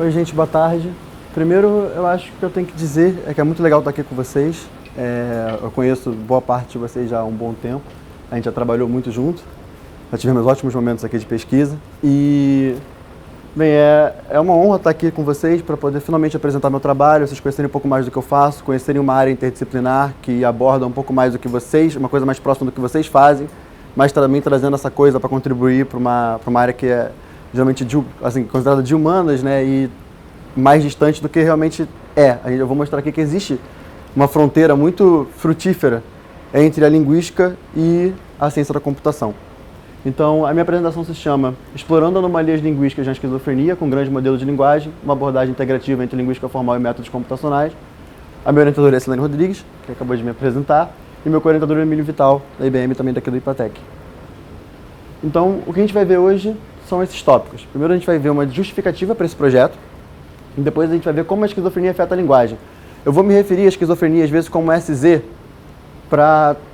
Oi, gente, boa tarde. Primeiro, eu acho que eu tenho que dizer que é muito legal estar aqui com vocês. Eu conheço boa parte de vocês já há um bom tempo. A gente já trabalhou muito junto. Já tivemos ótimos momentos aqui de pesquisa. E, bem, é uma honra estar aqui com vocês para poder finalmente apresentar meu trabalho, vocês conhecerem um pouco mais do que eu faço, conhecerem uma área interdisciplinar que aborda um pouco mais do que vocês, uma coisa mais próxima do que vocês fazem, mas também trazendo essa coisa para contribuir para uma área que é geralmente assim, considerada de humanas, né, e mais distante do que realmente é. Eu vou mostrar aqui que existe uma fronteira muito frutífera entre a linguística e a ciência da computação. Então, a minha apresentação se chama Explorando Anomalias Linguísticas na Esquizofrenia com Grandes Modelos de Linguagem, uma abordagem integrativa entre linguística formal e métodos computacionais. A minha orientadora é a Silene Rodrigues, que acabou de me apresentar, e meu co-orientador é Emílio Vital, da IBM, também daqui do IPATEC. Então, o que a gente vai ver hoje são esses tópicos. Primeiro a gente vai ver uma justificativa para esse projeto, e depois a gente vai ver como a esquizofrenia afeta a linguagem. Eu vou me referir à esquizofrenia às vezes como SZ,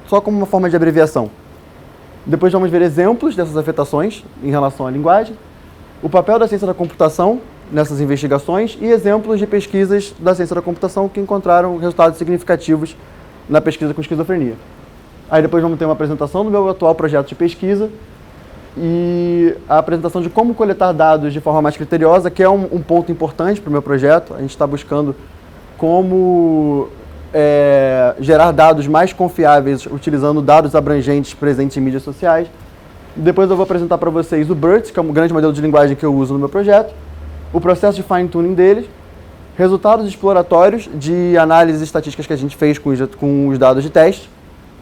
só como uma forma de abreviação. Depois vamos ver exemplos dessas afetações em relação à linguagem, o papel da ciência da computação nessas investigações e exemplos de pesquisas da ciência da computação que encontraram resultados significativos na pesquisa com esquizofrenia. Aí depois vamos ter uma apresentação do meu atual projeto de pesquisa e a apresentação de como coletar dados de forma mais criteriosa, que é um ponto importante para o meu projeto. A gente está buscando como gerar dados mais confiáveis utilizando dados abrangentes presentes em mídias sociais. Depois eu vou apresentar para vocês o BERT, que é um grande modelo de linguagem que eu uso no meu projeto, o processo de fine-tuning dele, resultados exploratórios de análises estatísticas que a gente fez com os dados de teste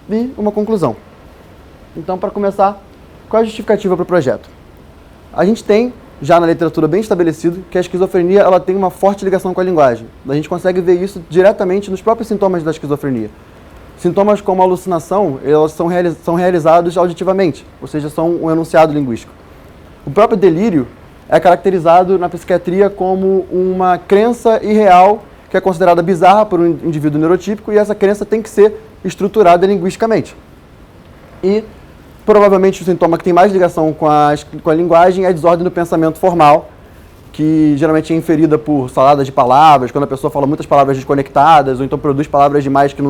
e uma conclusão. Então, para começar, qual é a justificativa para o projeto? A gente tem, já na literatura bem estabelecido, que a esquizofrenia ela tem uma forte ligação com a linguagem. A gente consegue ver isso diretamente nos próprios sintomas da esquizofrenia. Sintomas como a alucinação, elas são realizados auditivamente, ou seja, são um enunciado linguístico. O próprio delírio é caracterizado na psiquiatria como uma crença irreal que é considerada bizarra por um indivíduo neurotípico e essa crença tem que ser estruturada linguisticamente. E provavelmente o sintoma que tem mais ligação com a linguagem é a desordem do pensamento formal, que geralmente é inferida por saladas de palavras, quando a pessoa fala muitas palavras desconectadas, ou então produz palavras demais que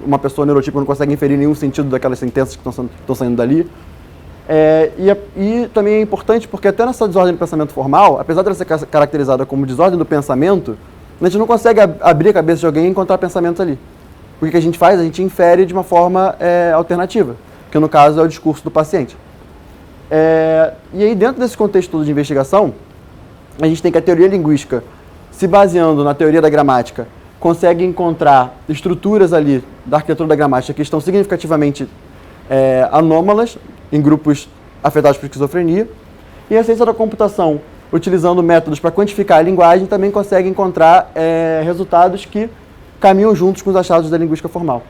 uma pessoa neurotípica não consegue inferir nenhum sentido daquelas sentenças que estão saindo dali. E também é importante porque até nessa desordem do pensamento formal, apesar de ela ser caracterizada como desordem do pensamento, a gente não consegue abrir a cabeça de alguém e encontrar pensamentos ali. O que a gente faz? A gente infere de uma forma alternativa, que no caso é o discurso do paciente. E aí dentro desse contexto todo de investigação, a gente tem que a teoria linguística, se baseando na teoria da gramática, consegue encontrar estruturas ali da arquitetura da gramática que estão significativamente anômalas em grupos afetados por esquizofrenia. E a ciência da computação, utilizando métodos para quantificar a linguagem, também consegue encontrar resultados que caminham juntos com os achados da linguística formal.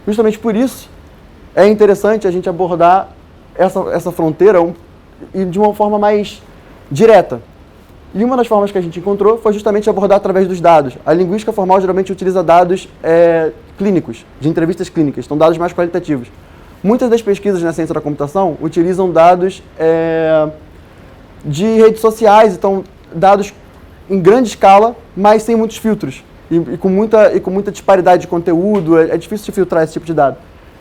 Justamente por isso, é interessante a gente abordar essa fronteira de uma forma mais direta. E uma das formas que a gente encontrou foi justamente abordar através dos dados. A linguística formal geralmente utiliza dados clínicos, de entrevistas clínicas, são dados mais qualitativos. Muitas das pesquisas na ciência da computação utilizam dados de redes sociais, então dados em grande escala, mas sem muitos filtros e com muita disparidade de conteúdo, é difícil de filtrar esse tipo de dado.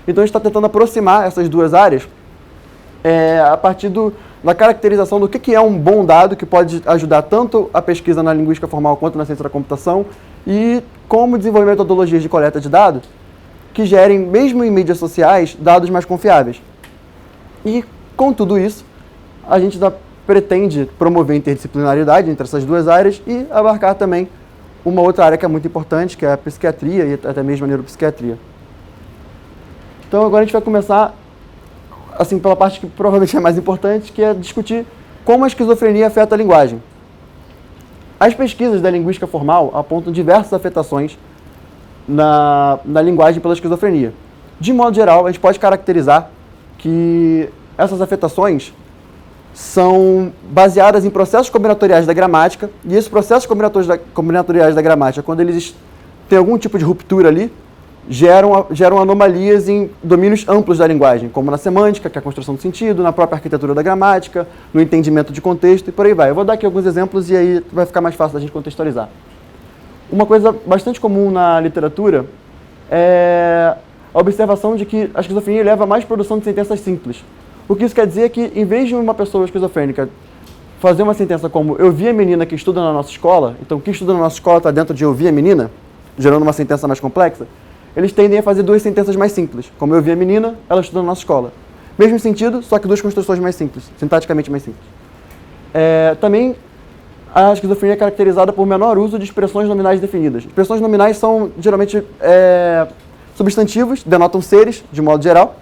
Então a gente está tentando aproximar essas duas áreas a partir da caracterização do que é um bom dado que pode ajudar tanto a pesquisa na linguística formal quanto na ciência da computação e como desenvolver metodologias de coleta de dados que gerem, mesmo em mídias sociais, dados mais confiáveis. E com tudo isso, a gente pretende promover interdisciplinaridade entre essas duas áreas e abarcar também uma outra área que é muito importante, que é a psiquiatria e até mesmo a neuropsiquiatria. Então agora a gente vai começar assim, pela parte que provavelmente é mais importante, que é discutir como a esquizofrenia afeta a linguagem. As pesquisas da linguística formal apontam diversas afetações na linguagem pela esquizofrenia. De modo geral, a gente pode caracterizar que essas afetações são baseadas em processos combinatoriais da gramática, e esses processos combinatoriais da gramática, quando eles têm algum tipo de ruptura ali, geram anomalias em domínios amplos da linguagem, como na semântica, que é a construção do sentido, na própria arquitetura da gramática, no entendimento de contexto e por aí vai. Eu vou dar aqui alguns exemplos e aí vai ficar mais fácil da gente contextualizar. Uma coisa bastante comum na literatura é a observação de que a esquizofrenia leva a mais produção de sentenças simples. O que isso quer dizer é que, em vez de uma pessoa esquizofrênica fazer uma sentença como eu vi a menina que estuda na nossa escola, então que estuda na nossa escola está dentro de eu vi a menina, gerando uma sentença mais complexa, eles tendem a fazer duas sentenças mais simples, como eu vi a menina, ela estuda na nossa escola. Mesmo sentido, só que duas construções mais simples, sintaticamente mais simples. Também a esquizofrenia é caracterizada por menor uso de expressões nominais definidas. Expressões nominais são geralmente substantivos, denotam seres, de modo geral,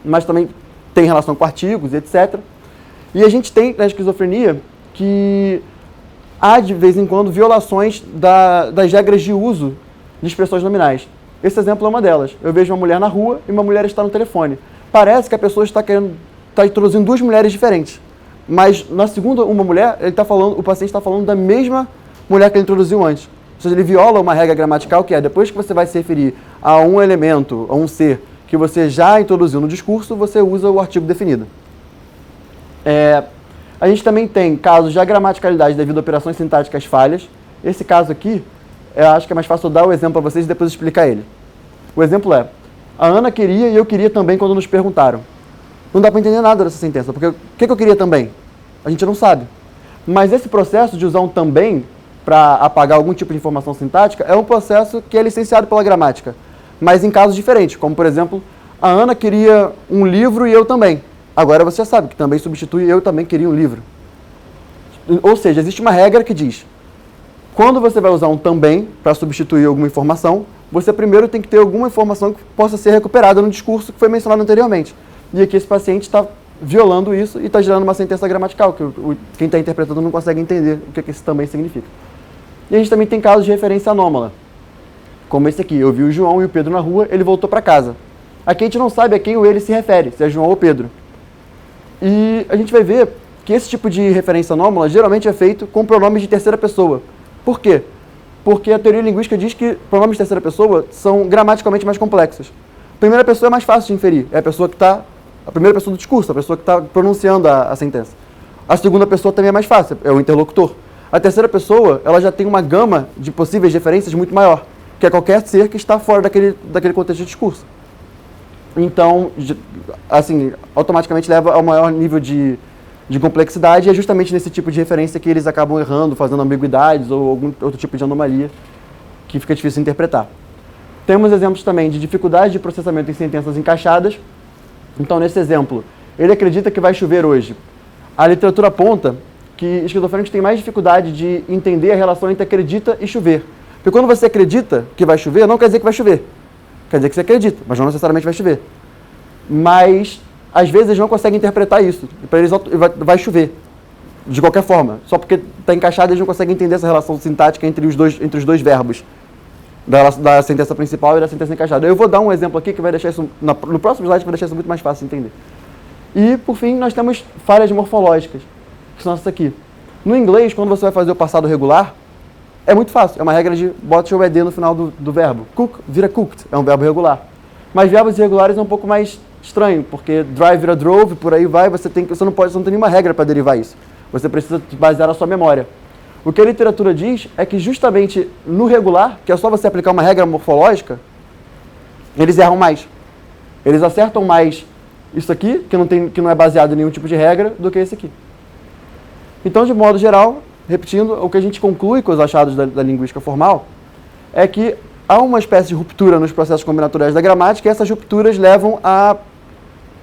mas também tem relação com artigos, etc. E a gente tem na esquizofrenia que há, de vez em quando, violações das regras de uso de expressões nominais. Esse exemplo é uma delas. Eu vejo uma mulher na rua e uma mulher está no telefone. Parece que a pessoa está introduzindo duas mulheres diferentes. Mas na segunda, uma mulher, o paciente está falando da mesma mulher que ele introduziu antes. Ou seja, ele viola uma regra gramatical que é, depois que você vai se referir a um elemento, a um ser, que você já introduziu no discurso, você usa o artigo definido. A gente também tem casos de agramaticalidade devido a operações sintáticas falhas. Esse caso aqui, eu acho que é mais fácil eu dar o exemplo para vocês e depois explicar ele. O exemplo é, a Ana queria e eu queria também quando nos perguntaram. Não dá para entender nada dessa sentença, porque o que eu queria também? A gente não sabe. Mas esse processo de usar um também para apagar algum tipo de informação sintática é um processo que é licenciado pela gramática, mas em casos diferentes, como por exemplo, a Ana queria um livro e eu também. Agora você já sabe que também substitui eu também queria um livro. Ou seja, existe uma regra que diz, quando você vai usar um também para substituir alguma informação, você primeiro tem que ter alguma informação que possa ser recuperada no discurso que foi mencionado anteriormente. E aqui esse paciente está violando isso e está gerando uma sentença gramatical, que quem está interpretando não consegue entender o que esse também significa. E a gente também tem casos de referência anômala, como esse aqui. Eu vi o João e o Pedro na rua, ele voltou para casa. Aqui a gente não sabe a quem o ele se refere, se é João ou Pedro. E a gente vai ver que esse tipo de referência anômala geralmente é feito com pronomes de terceira pessoa. Por quê? Porque a teoria linguística diz que pronomes de terceira pessoa são gramaticalmente mais complexos. A primeira pessoa é mais fácil de inferir, é a pessoa que está, a primeira pessoa do discurso, a pessoa que está pronunciando a sentença. A segunda pessoa também é mais fácil, é o interlocutor. A terceira pessoa, ela já tem uma gama de possíveis referências muito maior, que é qualquer ser que está fora daquele contexto de discurso. Então, assim, automaticamente leva ao maior nível de complexidade, e é justamente nesse tipo de referência que eles acabam errando, fazendo ambiguidades ou algum outro tipo de anomalia que fica difícil de interpretar. Temos exemplos também de dificuldade de processamento em sentenças encaixadas. Então, nesse exemplo, ele acredita que vai chover hoje. A literatura aponta que esquizofrênicos têm mais dificuldade de entender a relação entre acredita e chover. Porque quando você acredita que vai chover, não quer dizer que vai chover. Quer dizer que você acredita, mas não necessariamente vai chover. Mas, às vezes, eles não conseguem interpretar isso. E para eles vai chover, de qualquer forma. Só porque está encaixado, eles não conseguem entender essa relação sintática entre os dois verbos. Da sentença principal e da sentença encaixada. Eu vou dar um exemplo aqui que vai deixar isso, no próximo slide, vai deixar isso muito mais fácil de entender. E, por fim, nós temos falhas morfológicas, que são essas aqui. No inglês, quando você vai fazer o passado regular, é muito fácil. É uma regra de bote o ED no final do verbo. Cook vira cooked, é um verbo regular. Mas verbos irregulares é um pouco mais estranho, porque drive vira drove, por aí vai, você não tem nenhuma regra para derivar isso. Você precisa basear a sua memória. O que a literatura diz é que justamente no regular, que é só você aplicar uma regra morfológica, eles erram mais. Eles acertam mais isso aqui, que não é baseado em nenhum tipo de regra, do que esse aqui. Então, de modo geral, repetindo, o que a gente conclui com os achados da linguística formal é que há uma espécie de ruptura nos processos combinatoriais da gramática, e essas rupturas levam a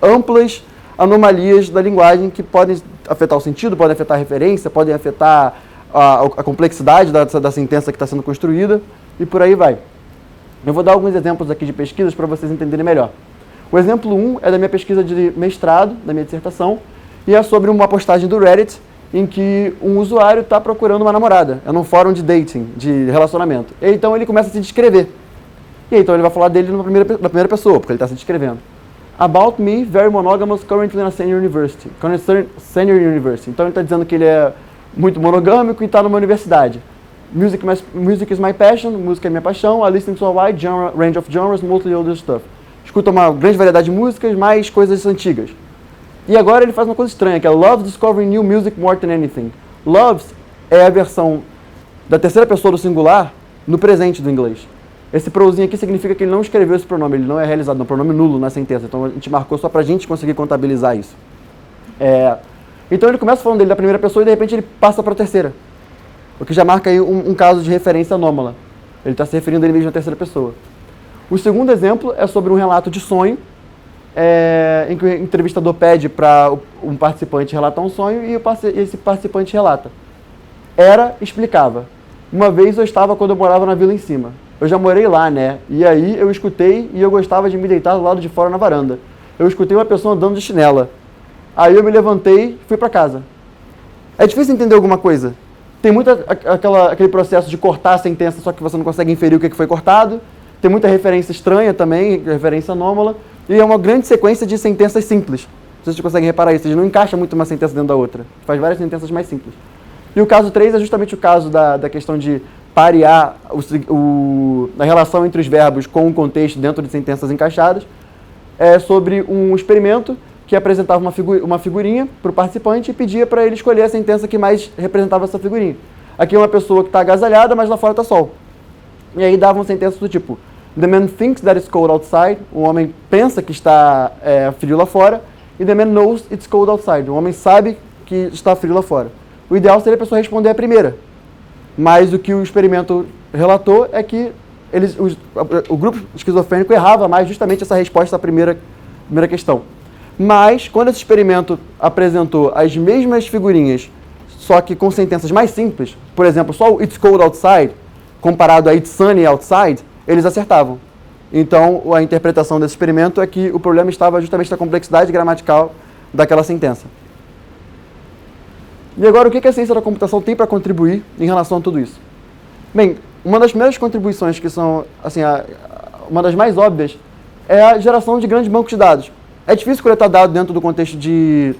amplas anomalias da linguagem que podem afetar o sentido, podem afetar a referência, podem afetar a complexidade da sentença que está sendo construída, e por aí vai. Eu vou dar alguns exemplos aqui de pesquisas para vocês entenderem melhor. O exemplo 1 é da minha pesquisa de mestrado, da minha dissertação, e é sobre uma postagem do Reddit, em que um usuário está procurando uma namorada. É num fórum de dating, de relacionamento. E então ele começa a se descrever. E então ele vai falar dele na primeira pessoa, porque ele está se descrevendo. About me, very monogamous, currently na senior university. Então ele está dizendo que ele é muito monogâmico e está numa universidade. Music is my passion, música é minha paixão. I listen to a wide range of genres, mostly older stuff. Escuta uma grande variedade de músicas, mais coisas antigas. E agora ele faz uma coisa estranha, que é Loves discovering new music more than anything. Loves é a versão da terceira pessoa do singular no presente do inglês. Esse prozinho aqui significa que ele não escreveu esse pronome, ele não é realizado, é um pronome nulo na sentença. Então a gente marcou só pra gente conseguir contabilizar isso. Então ele começa falando dele da primeira pessoa e de repente ele passa para a terceira. O que já marca aí um caso de referência anômala. Ele está se referindo a ele mesmo na terceira pessoa. O segundo exemplo é sobre um relato de sonho, em que o entrevistador pede para um participante relatar um sonho e esse participante relata. Explicava. Uma vez eu estava quando eu morava na vila em cima. Eu já morei lá, né? E aí eu escutei e eu gostava de me deitar do lado de fora na varanda. Eu escutei uma pessoa andando de chinela. Aí eu me levantei e fui para casa. É difícil entender alguma coisa. Tem muito aquele processo de cortar a sentença, só que você não consegue inferir o que foi cortado. Tem muita referência estranha também, referência anômala. E é uma grande sequência de sentenças simples. Vocês conseguem reparar isso. Eles não encaixam muito uma sentença dentro da outra. Faz várias sentenças mais simples. E o caso 3 é justamente o caso da questão de parear a relação entre os verbos com o contexto dentro de sentenças encaixadas. É sobre um experimento que apresentava uma figurinha para o participante e pedia para ele escolher a sentença que mais representava essa figurinha. Aqui é uma pessoa que está agasalhada, mas lá fora está sol. E aí dava uma sentença do tipo: The man thinks that it's cold outside. O homem pensa que está frio lá fora. E the man knows it's cold outside. O homem sabe que está frio lá fora. O ideal seria a pessoa responder a primeira. Mas o que o experimento relatou é que o grupo esquizofrênico errava mais justamente essa resposta à primeira questão. Mas, quando esse experimento apresentou as mesmas figurinhas, só que com sentenças mais simples, por exemplo, só o It's cold outside, comparado a It's sunny outside, eles acertavam. Então, a interpretação desse experimento é que o problema estava justamente na complexidade gramatical daquela sentença. E agora, o que a ciência da computação tem para contribuir em relação a tudo isso? Bem, uma das primeiras contribuições que são, assim, uma das mais óbvias, é a geração de grandes bancos de dados. É difícil coletar dados dentro do contexto de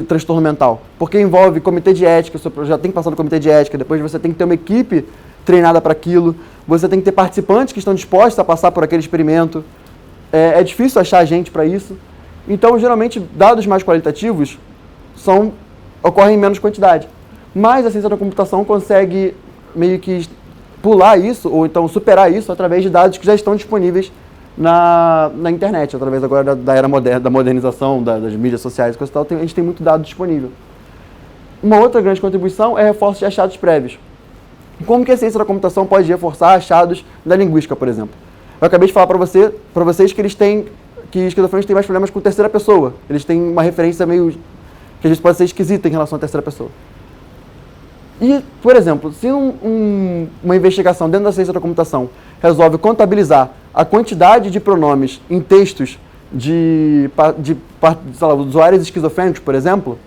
transtorno mental, porque envolve comitê de ética, o seu projeto tem que passar no comitê de ética, depois você tem que ter uma equipe treinada para aquilo, você tem que ter participantes que estão dispostos a passar por aquele experimento. É difícil achar gente para isso. Então, geralmente, dados mais qualitativos ocorrem em menos quantidade. Mas a ciência da computação consegue meio que pular isso, ou então superar isso, através de dados que já estão disponíveis na internet, através agora da era moderna, da modernização das mídias sociais e coisa e tal, a gente tem muito dado disponível. Uma outra grande contribuição é reforço de achados prévios. Como que a ciência da computação pode reforçar achados da linguística, por exemplo? Eu acabei de falar para vocês que esquizofrênicos têm mais problemas com terceira pessoa. Eles têm uma referência meio que às vezes pode ser esquisita em relação à terceira pessoa. E, por exemplo, se uma investigação dentro da ciência da computação resolve contabilizar a quantidade de pronomes em textos de usuários esquizofrênicos, por exemplo,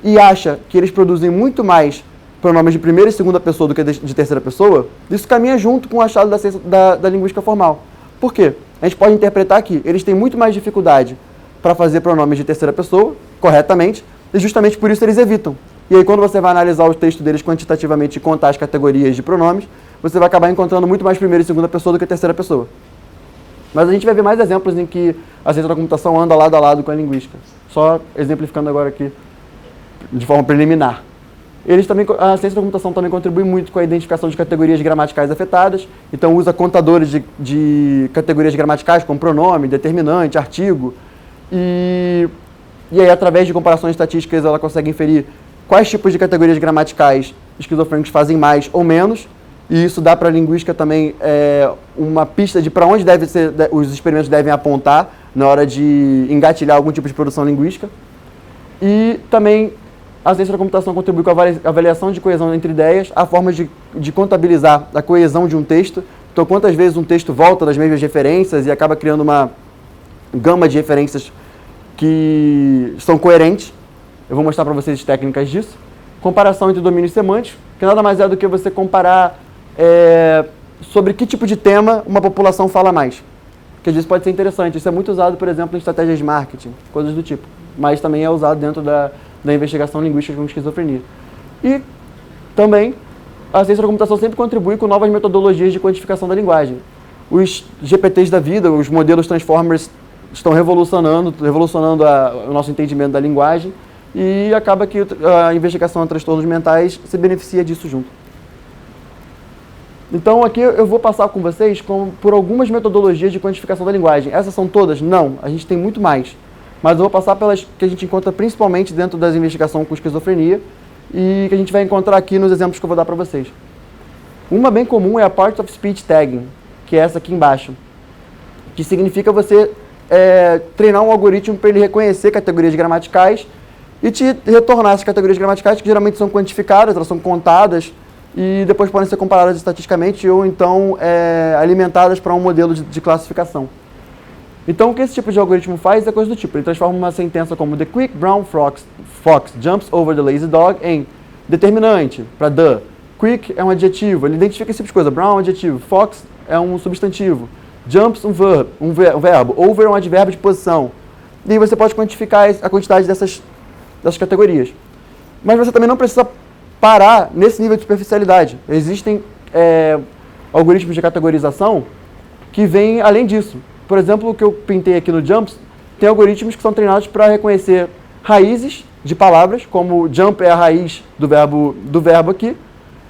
e acha que eles produzem muito mais pronomes de primeira e segunda pessoa do que de terceira pessoa, isso caminha junto com o achado da ciência da linguística formal. Por quê? A gente pode interpretar que eles têm muito mais dificuldade para fazer pronomes de terceira pessoa, corretamente, e justamente por isso eles evitam. E aí, quando você vai analisar o texto deles quantitativamente e contar as categorias de pronomes, você vai acabar encontrando muito mais primeira e segunda pessoa do que terceira pessoa. Mas a gente vai ver mais exemplos em que a ciência da computação anda lado a lado com a linguística. Só exemplificando agora aqui, de forma preliminar. A ciência da computação também contribui muito com a identificação de categorias gramaticais afetadas, então usa contadores de categorias gramaticais, como pronome, determinante, artigo, e aí, através de comparações estatísticas, ela consegue inferir quais tipos de categorias gramaticais esquizofrênicos fazem mais ou menos, e isso dá para a linguística também uma pista de para onde os experimentos devem apontar na hora de engatilhar algum tipo de produção linguística. E também a ciência da computação contribui com a avaliação de coesão entre ideias, a forma de contabilizar a coesão de um texto. Então, quantas vezes um texto volta das mesmas referências e acaba criando uma gama de referências que são coerentes. Eu vou mostrar para vocês técnicas disso. Comparação entre domínios semânticos, que nada mais é do que você comparar sobre que tipo de tema uma população fala mais. Que às vezes pode ser interessante. Isso é muito usado, por exemplo, em estratégias de marketing, coisas do tipo. Mas também é usado dentro da investigação linguística com esquizofrenia. E também a ciência da computação sempre contribui com novas metodologias de quantificação da linguagem. Os GPTs da vida, os modelos Transformers, estão revolucionando o nosso entendimento da linguagem e acaba que a investigação em transtornos mentais se beneficia disso junto. Então aqui eu vou passar com vocês por algumas metodologias de quantificação da linguagem. Essas são todas? Não, a gente tem muito mais. Mas eu vou passar pelas que a gente encontra principalmente dentro das investigações com esquizofrenia e que a gente vai encontrar aqui nos exemplos que eu vou dar para vocês. Uma bem comum é a Part of Speech Tagging, que é essa aqui embaixo, que significa você treinar um algoritmo para ele reconhecer categorias gramaticais e te retornar essas categorias gramaticais, que geralmente são quantificadas, elas são contadas e depois podem ser comparadas estatisticamente ou então alimentadas para um modelo de classificação. Então o que esse tipo de algoritmo faz é coisa do tipo, ele transforma uma sentença como The quick brown fox jumps over the lazy dog em determinante, para the. Quick é um adjetivo, ele identifica esse tipo de coisa, brown é um adjetivo, fox é um substantivo, jumps um verbo, over é um advérbio de posição. E aí você pode quantificar a quantidade dessas categorias. Mas você também não precisa parar nesse nível de superficialidade. Existem algoritmos de categorização que vêm além disso. Por exemplo, o que eu pintei aqui no Jumps, tem algoritmos que são treinados para reconhecer raízes de palavras, como jump é a raiz do verbo aqui,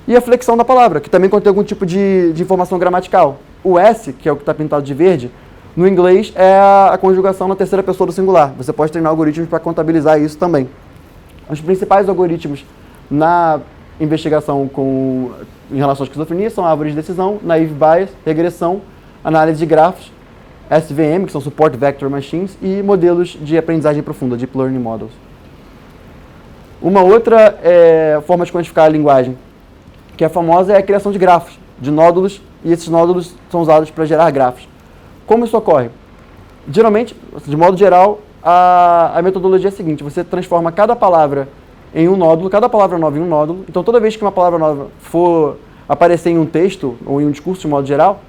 e a flexão da palavra, que também contém algum tipo de informação gramatical. O S, que é o que está pintado de verde, no inglês é a conjugação na terceira pessoa do singular. Você pode treinar algoritmos para contabilizar isso também. Os principais algoritmos na investigação em relação à esquizofrenia são árvores de decisão, naive Bayes, regressão, análise de grafos, SVM, que são Support Vector Machines, e modelos de aprendizagem profunda, Deep Learning Models. Uma outra forma de quantificar a linguagem, que é famosa, é a criação de grafos, de nódulos, e esses nódulos são usados para gerar grafos. Como isso ocorre? Geralmente, de modo geral, a metodologia é a seguinte: você transforma cada palavra em um nódulo, cada palavra nova em um nódulo. Então, toda vez que uma palavra nova for aparecer em um texto ou em um discurso de modo geral,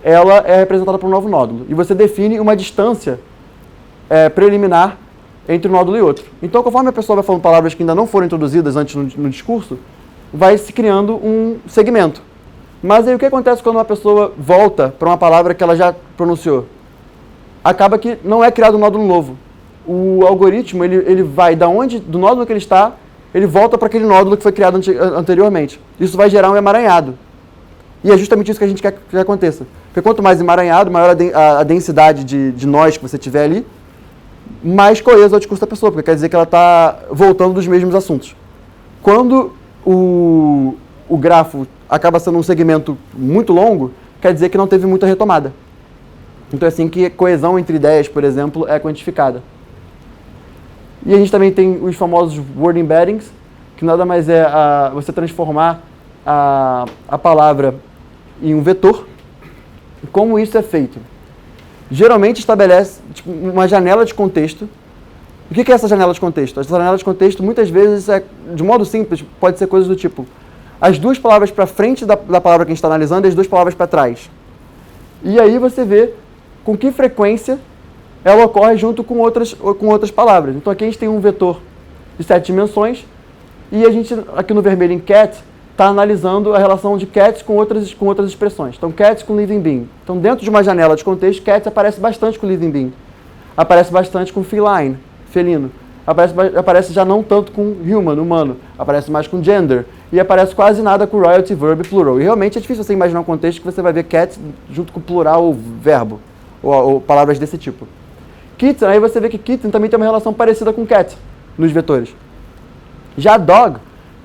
ela é representada por um novo nódulo. E você define uma distância preliminar entre um nódulo e outro. Então, conforme a pessoa vai falando palavras que ainda não foram introduzidas antes no discurso, vai se criando um segmento. Mas aí o que acontece quando uma pessoa volta para uma palavra que ela já pronunciou? Acaba que não é criado um nódulo novo. O algoritmo, ele vai do nódulo que ele está, ele volta para aquele nódulo que foi criado anteriormente. Isso vai gerar um emaranhado. E é justamente isso que a gente quer que aconteça. Porque quanto mais emaranhado, maior a densidade de nós que você tiver ali, mais coeso é o discurso da pessoa, porque quer dizer que ela está voltando dos mesmos assuntos. Quando o grafo acaba sendo um segmento muito longo, quer dizer que não teve muita retomada. Então é assim que a coesão entre ideias, por exemplo, é quantificada. E a gente também tem os famosos word embeddings, que nada mais é você transformar a palavra em um vetor. Como isso é feito? Geralmente estabelece uma janela de contexto. O que é essa janela de contexto? Essa janela de contexto, muitas vezes, de modo simples, pode ser coisas do tipo as duas palavras para frente da palavra que a gente está analisando e as duas palavras para trás. E aí você vê com que frequência ela ocorre junto com outras palavras. Então aqui a gente tem um vetor de 7 dimensões e a gente, aqui no vermelho em cat, está analisando a relação de cats com outras expressões. Então cats com living being. Então dentro de uma janela de contexto, cats aparece bastante com living being. Aparece bastante com feline, felino. Aparece já não tanto com human, humano. Aparece mais com gender. E aparece quase nada com royalty, verb e plural. E realmente é difícil você imaginar um contexto que você vai ver cat junto com plural ou verbo, ou palavras desse tipo. Kitten, aí você vê que kitten também tem uma relação parecida com cat nos vetores. Já dog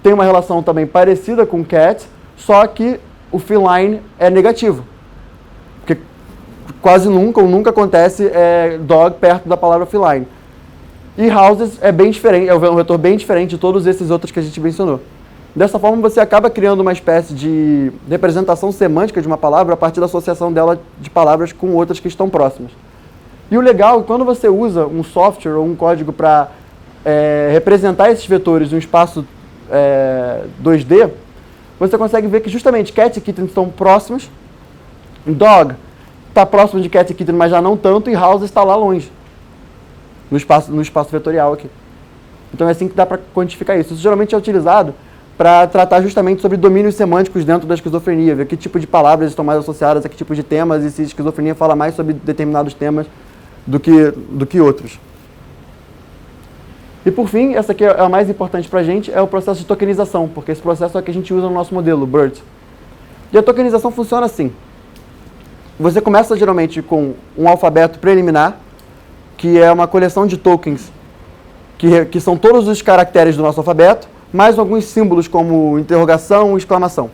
tem uma relação também parecida com cat, só que o feline é negativo. Porque quase nunca ou nunca acontece dog perto da palavra feline. E houses é bem diferente, é um vetor bem diferente de todos esses outros que a gente mencionou. Dessa forma, você acaba criando uma espécie de representação semântica de uma palavra a partir da associação dela de palavras com outras que estão próximas. E o legal é que quando você usa um software ou um código para representar esses vetores em um espaço 2D, você consegue ver que justamente cat e kitten estão próximos, dog está próximo de cat e kitten, mas já não tanto, e house está lá longe, no espaço vetorial aqui. Então é assim que dá para quantificar isso. Isso geralmente é utilizado para tratar justamente sobre domínios semânticos dentro da esquizofrenia, ver que tipo de palavras estão mais associadas a que tipo de temas e se a esquizofrenia fala mais sobre determinados temas do que outros. E por fim, essa aqui é a mais importante para a gente, é o processo de tokenização, porque esse processo é o que a gente usa no nosso modelo, BERT. E a tokenização funciona assim. Você começa geralmente com um alfabeto preliminar, que é uma coleção de tokens, que são todos os caracteres do nosso alfabeto, mais alguns símbolos como interrogação e exclamação.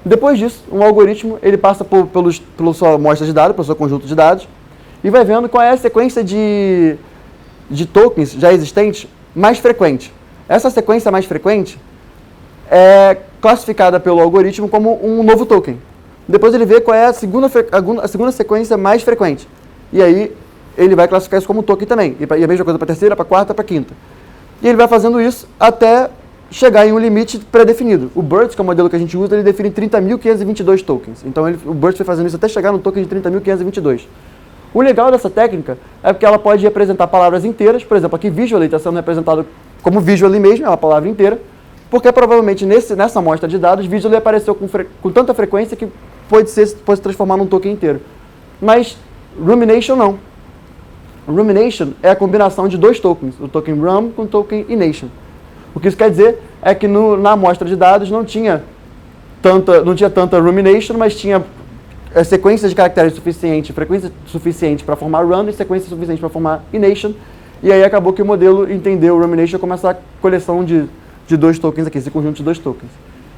Depois disso, um algoritmo ele passa pela sua amostra de dados, pelo seu conjunto de dados, e vai vendo qual é a sequência de tokens já existentes mais frequente. Essa sequência mais frequente é classificada pelo algoritmo como um novo token. Depois ele vê qual é a segunda sequência mais frequente. E aí ele vai classificar isso como token também. E a mesma coisa para a terceira, para a quarta, para a quinta. E ele vai fazendo isso até chegar em um limite pré-definido. O BERT, que é o modelo que a gente usa, ele define 30.522 tokens. Então o BERT foi fazendo isso até chegar no token de 30.522. O legal dessa técnica é porque ela pode representar palavras inteiras. Por exemplo, aqui visually está sendo representado como visually mesmo, é uma palavra inteira, porque provavelmente nessa amostra de dados, visually apareceu com tanta frequência que pode se transformar num token inteiro. Mas rumination não. Rumination é a combinação de dois tokens, o token rum com o token ination. O que isso quer dizer é que na amostra de dados não tinha tanta rumination, mas tinha sequências de caracteres suficientes, frequência suficiente para formar run e sequência suficiente para formar ination. E aí acabou que o modelo entendeu o rumination como essa coleção de dois tokens aqui, esse conjunto de dois tokens.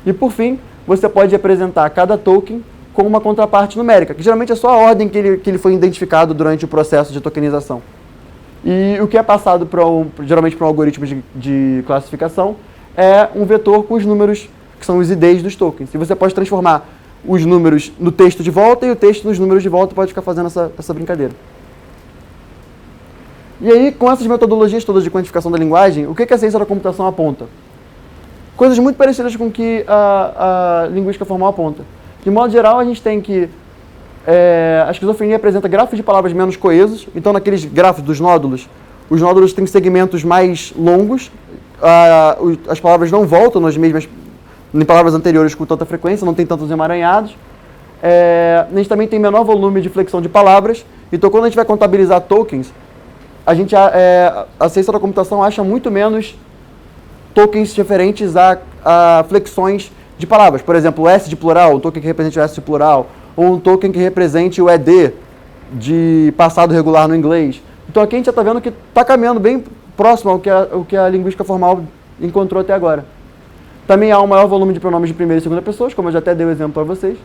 E por fim, você pode apresentar cada token com uma contraparte numérica, que geralmente é só a ordem que ele foi identificado durante o processo de tokenização. E o que é passado geralmente para um algoritmo de classificação é um vetor com os números que são os IDs dos tokens. E você pode transformar os números no texto de volta e o texto nos números de volta, pode ficar fazendo essa brincadeira. E aí, com essas metodologias todas de quantificação da linguagem, o que a ciência da computação aponta? Coisas muito parecidas com o que a linguística formal aponta. De modo geral, a gente tem que a esquizofrenia apresenta grafos de palavras menos coesos. Então, naqueles grafos dos nódulos, os nódulos têm segmentos mais longos, as palavras não voltam em palavras anteriores com tanta frequência, não tem tantos emaranhados. A gente também tem menor volume de flexão de palavras. Então, quando a gente vai contabilizar tokens, a ciência da computação acha muito menos tokens referentes a flexões de palavras. Por exemplo, o S de plural, um token que represente o S de plural, ou um token que represente o ED de passado regular no inglês. Então aqui a gente já está vendo que está caminhando bem próximo ao que a linguística formal encontrou até agora. Também há um maior volume de pronomes de primeira e segunda pessoas, como eu já até dei o exemplo para vocês.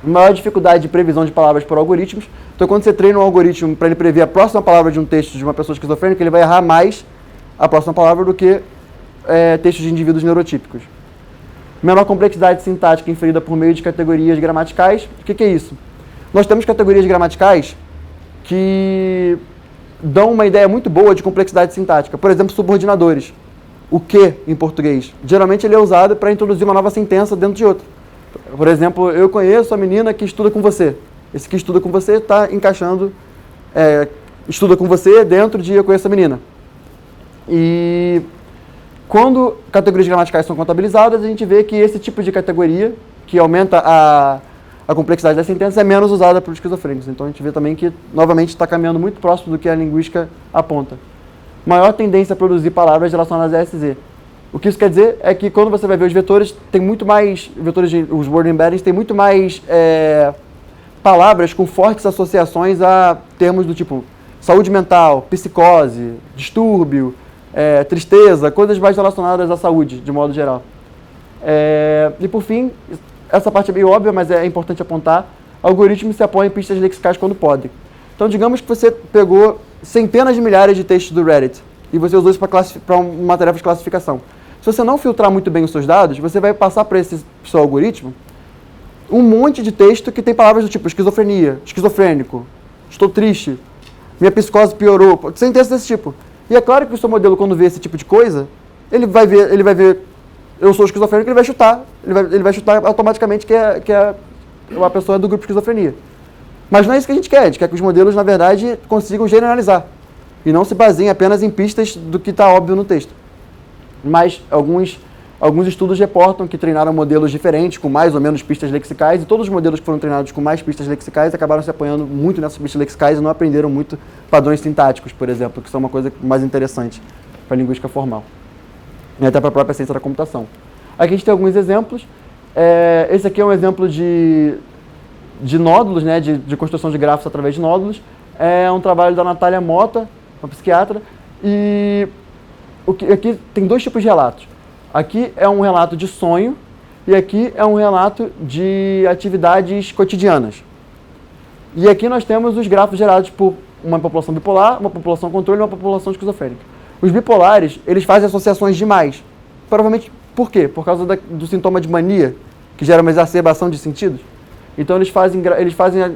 Maior dificuldade de previsão de palavras por algoritmos. Então quando você treina um algoritmo para ele prever a próxima palavra de um texto de uma pessoa esquizofrênica, ele vai errar mais a próxima palavra do que textos de indivíduos neurotípicos. Menor complexidade sintática inferida por meio de categorias gramaticais. O que é isso? Nós temos categorias gramaticais que dão uma ideia muito boa de complexidade sintática. Por exemplo, subordinadores. O que, em português? Geralmente ele é usado para introduzir uma nova sentença dentro de outra. Por exemplo, eu conheço a menina que estuda com você. Esse que estuda com você está encaixando, estuda com você dentro de eu conheço a menina. E quando categorias gramaticais são contabilizadas, a gente vê que esse tipo de categoria, que aumenta a complexidade da sentença, é menos usada por esquizofrênicos. Então a gente vê também que, novamente, está caminhando muito próximo do que a linguística aponta. Maior tendência a produzir palavras relacionadas a SZ. O que isso quer dizer é que quando você vai ver os vetores, tem muito mais, os word embeddings, tem muito mais palavras com fortes associações a termos do tipo saúde mental, psicose, distúrbio, tristeza, coisas mais relacionadas à saúde, de modo geral. E por fim, essa parte é meio óbvia, mas é importante apontar, algoritmos se apoiam em pistas lexicais quando podem. Então, digamos que você pegou centenas de milhares de textos do Reddit e você usou isso para uma tarefa de classificação. Se você não filtrar muito bem os seus dados, você vai passar para esse seu algoritmo um monte de texto que tem palavras do tipo esquizofrenia, esquizofrênico, estou triste, minha psicose piorou, sentenças desse tipo. E é claro que o seu modelo, quando vê esse tipo de coisa, ele vai ver eu sou esquizofrênico, ele vai chutar automaticamente que a pessoa é do grupo esquizofrenia. Mas não é isso que a gente quer que os modelos, na verdade, consigam generalizar e não se baseiem apenas em pistas do que está óbvio no texto. Mas alguns alguns estudos reportam que treinaram modelos diferentes, com mais ou menos pistas lexicais, e todos os modelos que foram treinados com mais pistas lexicais acabaram se apoiando muito nessas pistas lexicais e não aprenderam muito padrões sintáticos, por exemplo, que são uma coisa mais interessante para a linguística formal, e até para a própria ciência da computação. Aqui a gente tem alguns exemplos. Esse aqui é um exemplo de nódulos, né, de construção de grafos através de nódulos. É um trabalho da Natália Mota, uma psiquiatra, e aqui tem dois tipos de relatos. Aqui é um relato de sonho e aqui é um relato de atividades cotidianas. E aqui nós temos os grafos gerados por uma população bipolar, uma população controle e uma população esquizofrênica. Os bipolares, eles fazem associações demais. Provavelmente, por quê? Por causa do sintoma de mania, que gera uma exacerbação de sentidos. Então eles fazem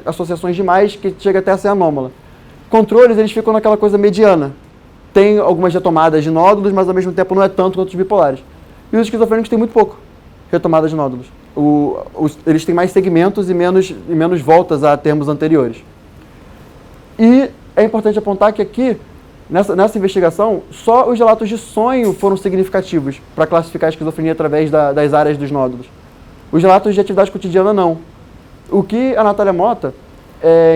associações demais que chega até a ser anômala. Controles, eles ficam naquela coisa mediana. Tem algumas retomadas de nódulos, mas ao mesmo tempo não é tanto quanto os bipolares. E os esquizofrênicos têm muito pouco retomadas de nódulos. Eles têm mais segmentos e menos voltas a termos anteriores. E é importante apontar que aqui, nessa investigação, só os relatos de sonho foram significativos para classificar a esquizofrenia através das áreas dos nódulos. Os relatos de atividade cotidiana não. O que a Natália Mota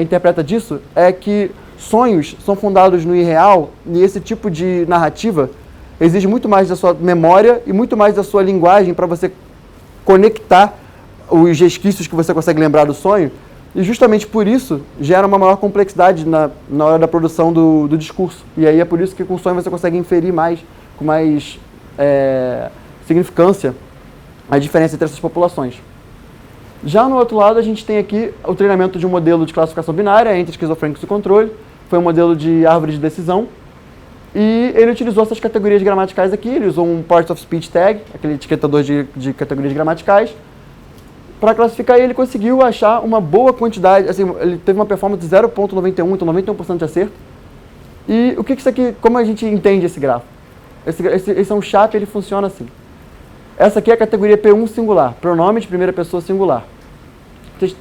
interpreta disso é que sonhos são fundados no irreal e esse tipo de narrativa exige muito mais da sua memória e muito mais da sua linguagem para você conectar os resquícios que você consegue lembrar do sonho, e justamente por isso gera uma maior complexidade na hora da produção do discurso. E aí é por isso que com o sonho você consegue inferir com mais significância a diferença entre essas populações. Já no outro lado, a gente tem aqui o treinamento de um modelo de classificação binária entre esquizofrênicos e controle. Foi um modelo de árvore de decisão. E ele utilizou essas categorias gramaticais aqui. Ele usou um Part of Speech Tag, aquele etiquetador de categorias gramaticais, para classificar, e ele conseguiu achar uma boa quantidade. Assim, ele teve uma performance de 0,91, então 91% de acerto. E o que isso aqui, como a gente entende esse grafo? Esse é um chat, ele funciona assim. Essa aqui é a categoria P1 singular, pronome de primeira pessoa singular.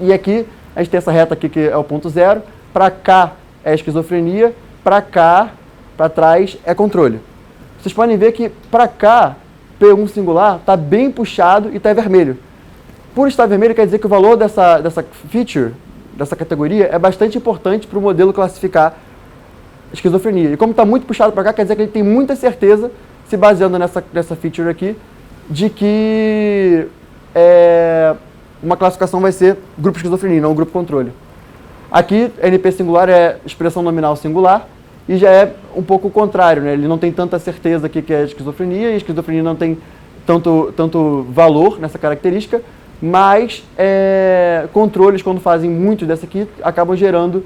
E aqui, a gente tem essa reta aqui que é o ponto zero, para cá é esquizofrenia, para cá, para trás, é controle. Vocês podem ver que para cá, P1 singular, está bem puxado e está vermelho. Por estar vermelho, quer dizer que o valor dessa feature, dessa categoria, é bastante importante para o modelo classificar esquizofrenia. E como está muito puxado para cá, quer dizer que ele tem muita certeza, se baseando nessa feature aqui, de que uma classificação vai ser grupo esquizofrenia, não grupo controle. Aqui, NP singular é expressão nominal singular, e já é um pouco o contrário, né? Ele não tem tanta certeza aqui que é esquizofrenia, e a esquizofrenia não tem tanto valor nessa característica, mas controles, quando fazem muito dessa aqui, acabam gerando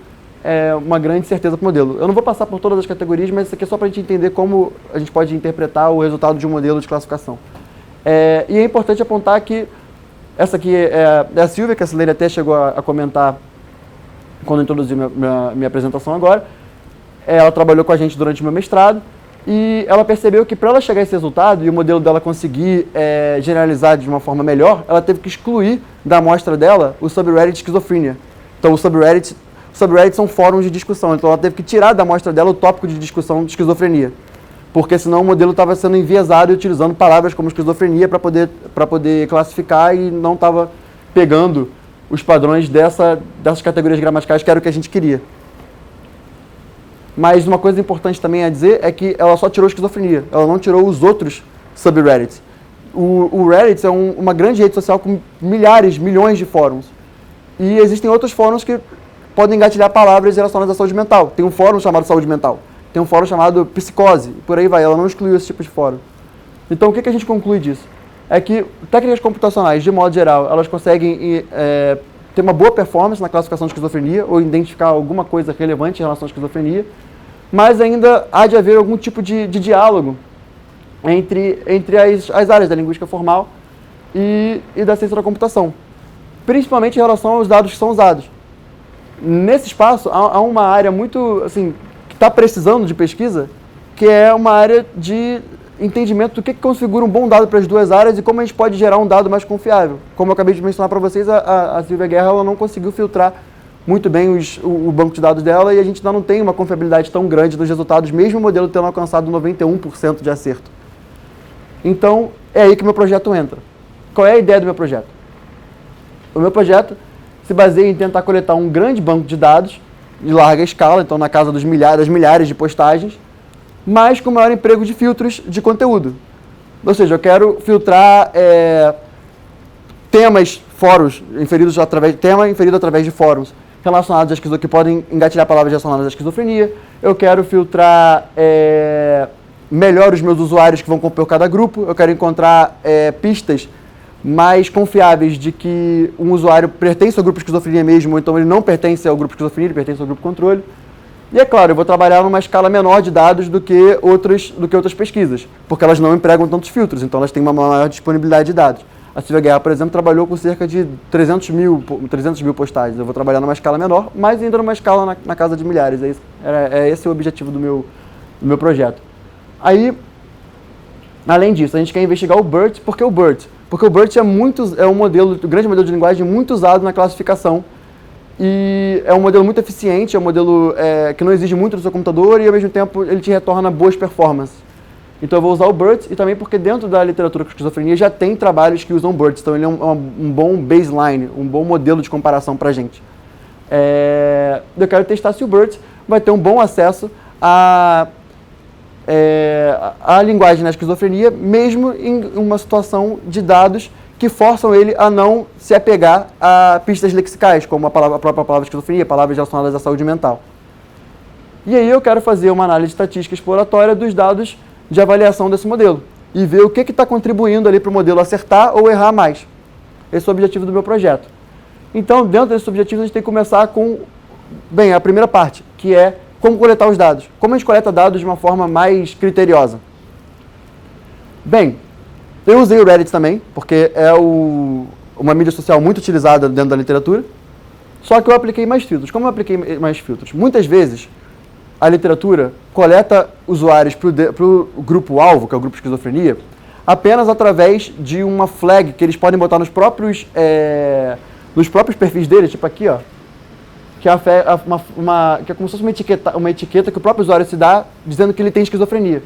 uma grande certeza para o modelo. Eu não vou passar por todas as categorias, mas isso aqui é só para a gente entender como a gente pode interpretar o resultado de um modelo de classificação. E é importante apontar que essa aqui é a Silvia, que a Silene até chegou a comentar quando eu introduzi minha apresentação agora. Ela trabalhou com a gente durante o meu mestrado e ela percebeu que para ela chegar a esse resultado e o modelo dela conseguir generalizar de uma forma melhor, ela teve que excluir da amostra dela o subreddit esquizofrenia. Então, os subreddits são fóruns de discussão, então ela teve que tirar da amostra dela o tópico de discussão de esquizofrenia, porque senão o modelo estava sendo enviesado e utilizando palavras como esquizofrenia para poder classificar e não estava pegando os padrões dessas categorias gramaticais que era o que a gente queria. Mas uma coisa importante também a dizer é que ela só tirou esquizofrenia, ela não tirou os outros subreddits. O Reddit é uma grande rede social com milhões de fóruns. E existem outros fóruns que podem engatilhar palavras relacionadas à saúde mental. Tem um fórum chamado saúde mental, tem um fórum chamado psicose, e por aí vai. Ela não excluiu esse tipo de fórum. Então o que a gente conclui disso? É que técnicas computacionais, de modo geral, elas conseguem ter uma boa performance na classificação de esquizofrenia ou identificar alguma coisa relevante em relação à esquizofrenia, mas ainda há de haver algum tipo de diálogo entre as áreas da linguística formal e da ciência da computação, principalmente em relação aos dados que são usados. Nesse espaço, há uma área muito, assim, que está precisando de pesquisa, que é uma área de entendimento do que configura um bom dado para as duas áreas e como a gente pode gerar um dado mais confiável. Como eu acabei de mencionar para vocês, a Silvia Guerra ela não conseguiu filtrar muito bem o banco de dados dela e a gente ainda não tem uma confiabilidade tão grande nos resultados, mesmo o modelo tendo alcançado 91% de acerto. Então, é aí que o meu projeto entra. Qual é a ideia do meu projeto? O meu projeto se baseia em tentar coletar um grande banco de dados de larga escala, então na casa das milhares de postagens, mas com maior emprego de filtros de conteúdo. Ou seja, eu quero filtrar temas, fóruns, inferidos através de fóruns relacionados à esquizofrenia, que podem engatilhar palavras relacionadas à esquizofrenia. Eu quero filtrar melhor os meus usuários que vão compor cada grupo. Eu quero encontrar pistas mais confiáveis de que um usuário pertence ao grupo de esquizofrenia mesmo, ou então ele não pertence ao grupo de esquizofrenia, ele pertence ao grupo controle. E é claro, eu vou trabalhar numa escala menor de dados do que outras pesquisas, porque elas não empregam tantos filtros, então elas têm uma maior disponibilidade de dados. A Silvia Guerra, por exemplo, trabalhou com cerca de 300 mil postagens. Eu vou trabalhar numa escala menor, mas ainda numa escala na casa de milhares. Esse é o objetivo do meu projeto. Aí, além disso, a gente quer investigar o BERT. Por que o BERT? Porque o BERT é um grande modelo de linguagem muito usado na classificação. E é um modelo muito eficiente, é um modelo que não exige muito do seu computador e, ao mesmo tempo, ele te retorna boas performances. Então eu vou usar o BERT e também porque dentro da literatura com esquizofrenia já tem trabalhos que usam BERT, então ele é um bom baseline, um bom modelo de comparação para a gente. Eu quero testar se o BERT vai ter um bom acesso à linguagem na esquizofrenia, mesmo em uma situação de dados que forçam ele a não se apegar a pistas lexicais, como a própria palavra esquizofrenia, palavras relacionadas à saúde mental. E aí eu quero fazer uma análise estatística exploratória dos dados de avaliação desse modelo e ver o que está contribuindo ali para o modelo acertar ou errar mais. Esse é o objetivo do meu projeto. Então, dentro desses objetivos, a gente tem que começar com, a primeira parte, que é como coletar os dados. Como a gente coleta dados de uma forma mais criteriosa? Bem, eu usei o Reddit também, porque é uma mídia social muito utilizada dentro da literatura, só que eu apliquei mais filtros. Como eu apliquei mais filtros? Muitas vezes, a literatura coleta usuários para o grupo-alvo, que é o grupo de esquizofrenia, apenas através de uma flag que eles podem botar nos próprios perfis deles, tipo aqui, ó, que é como se fosse uma etiqueta que o próprio usuário se dá dizendo que ele tem esquizofrenia.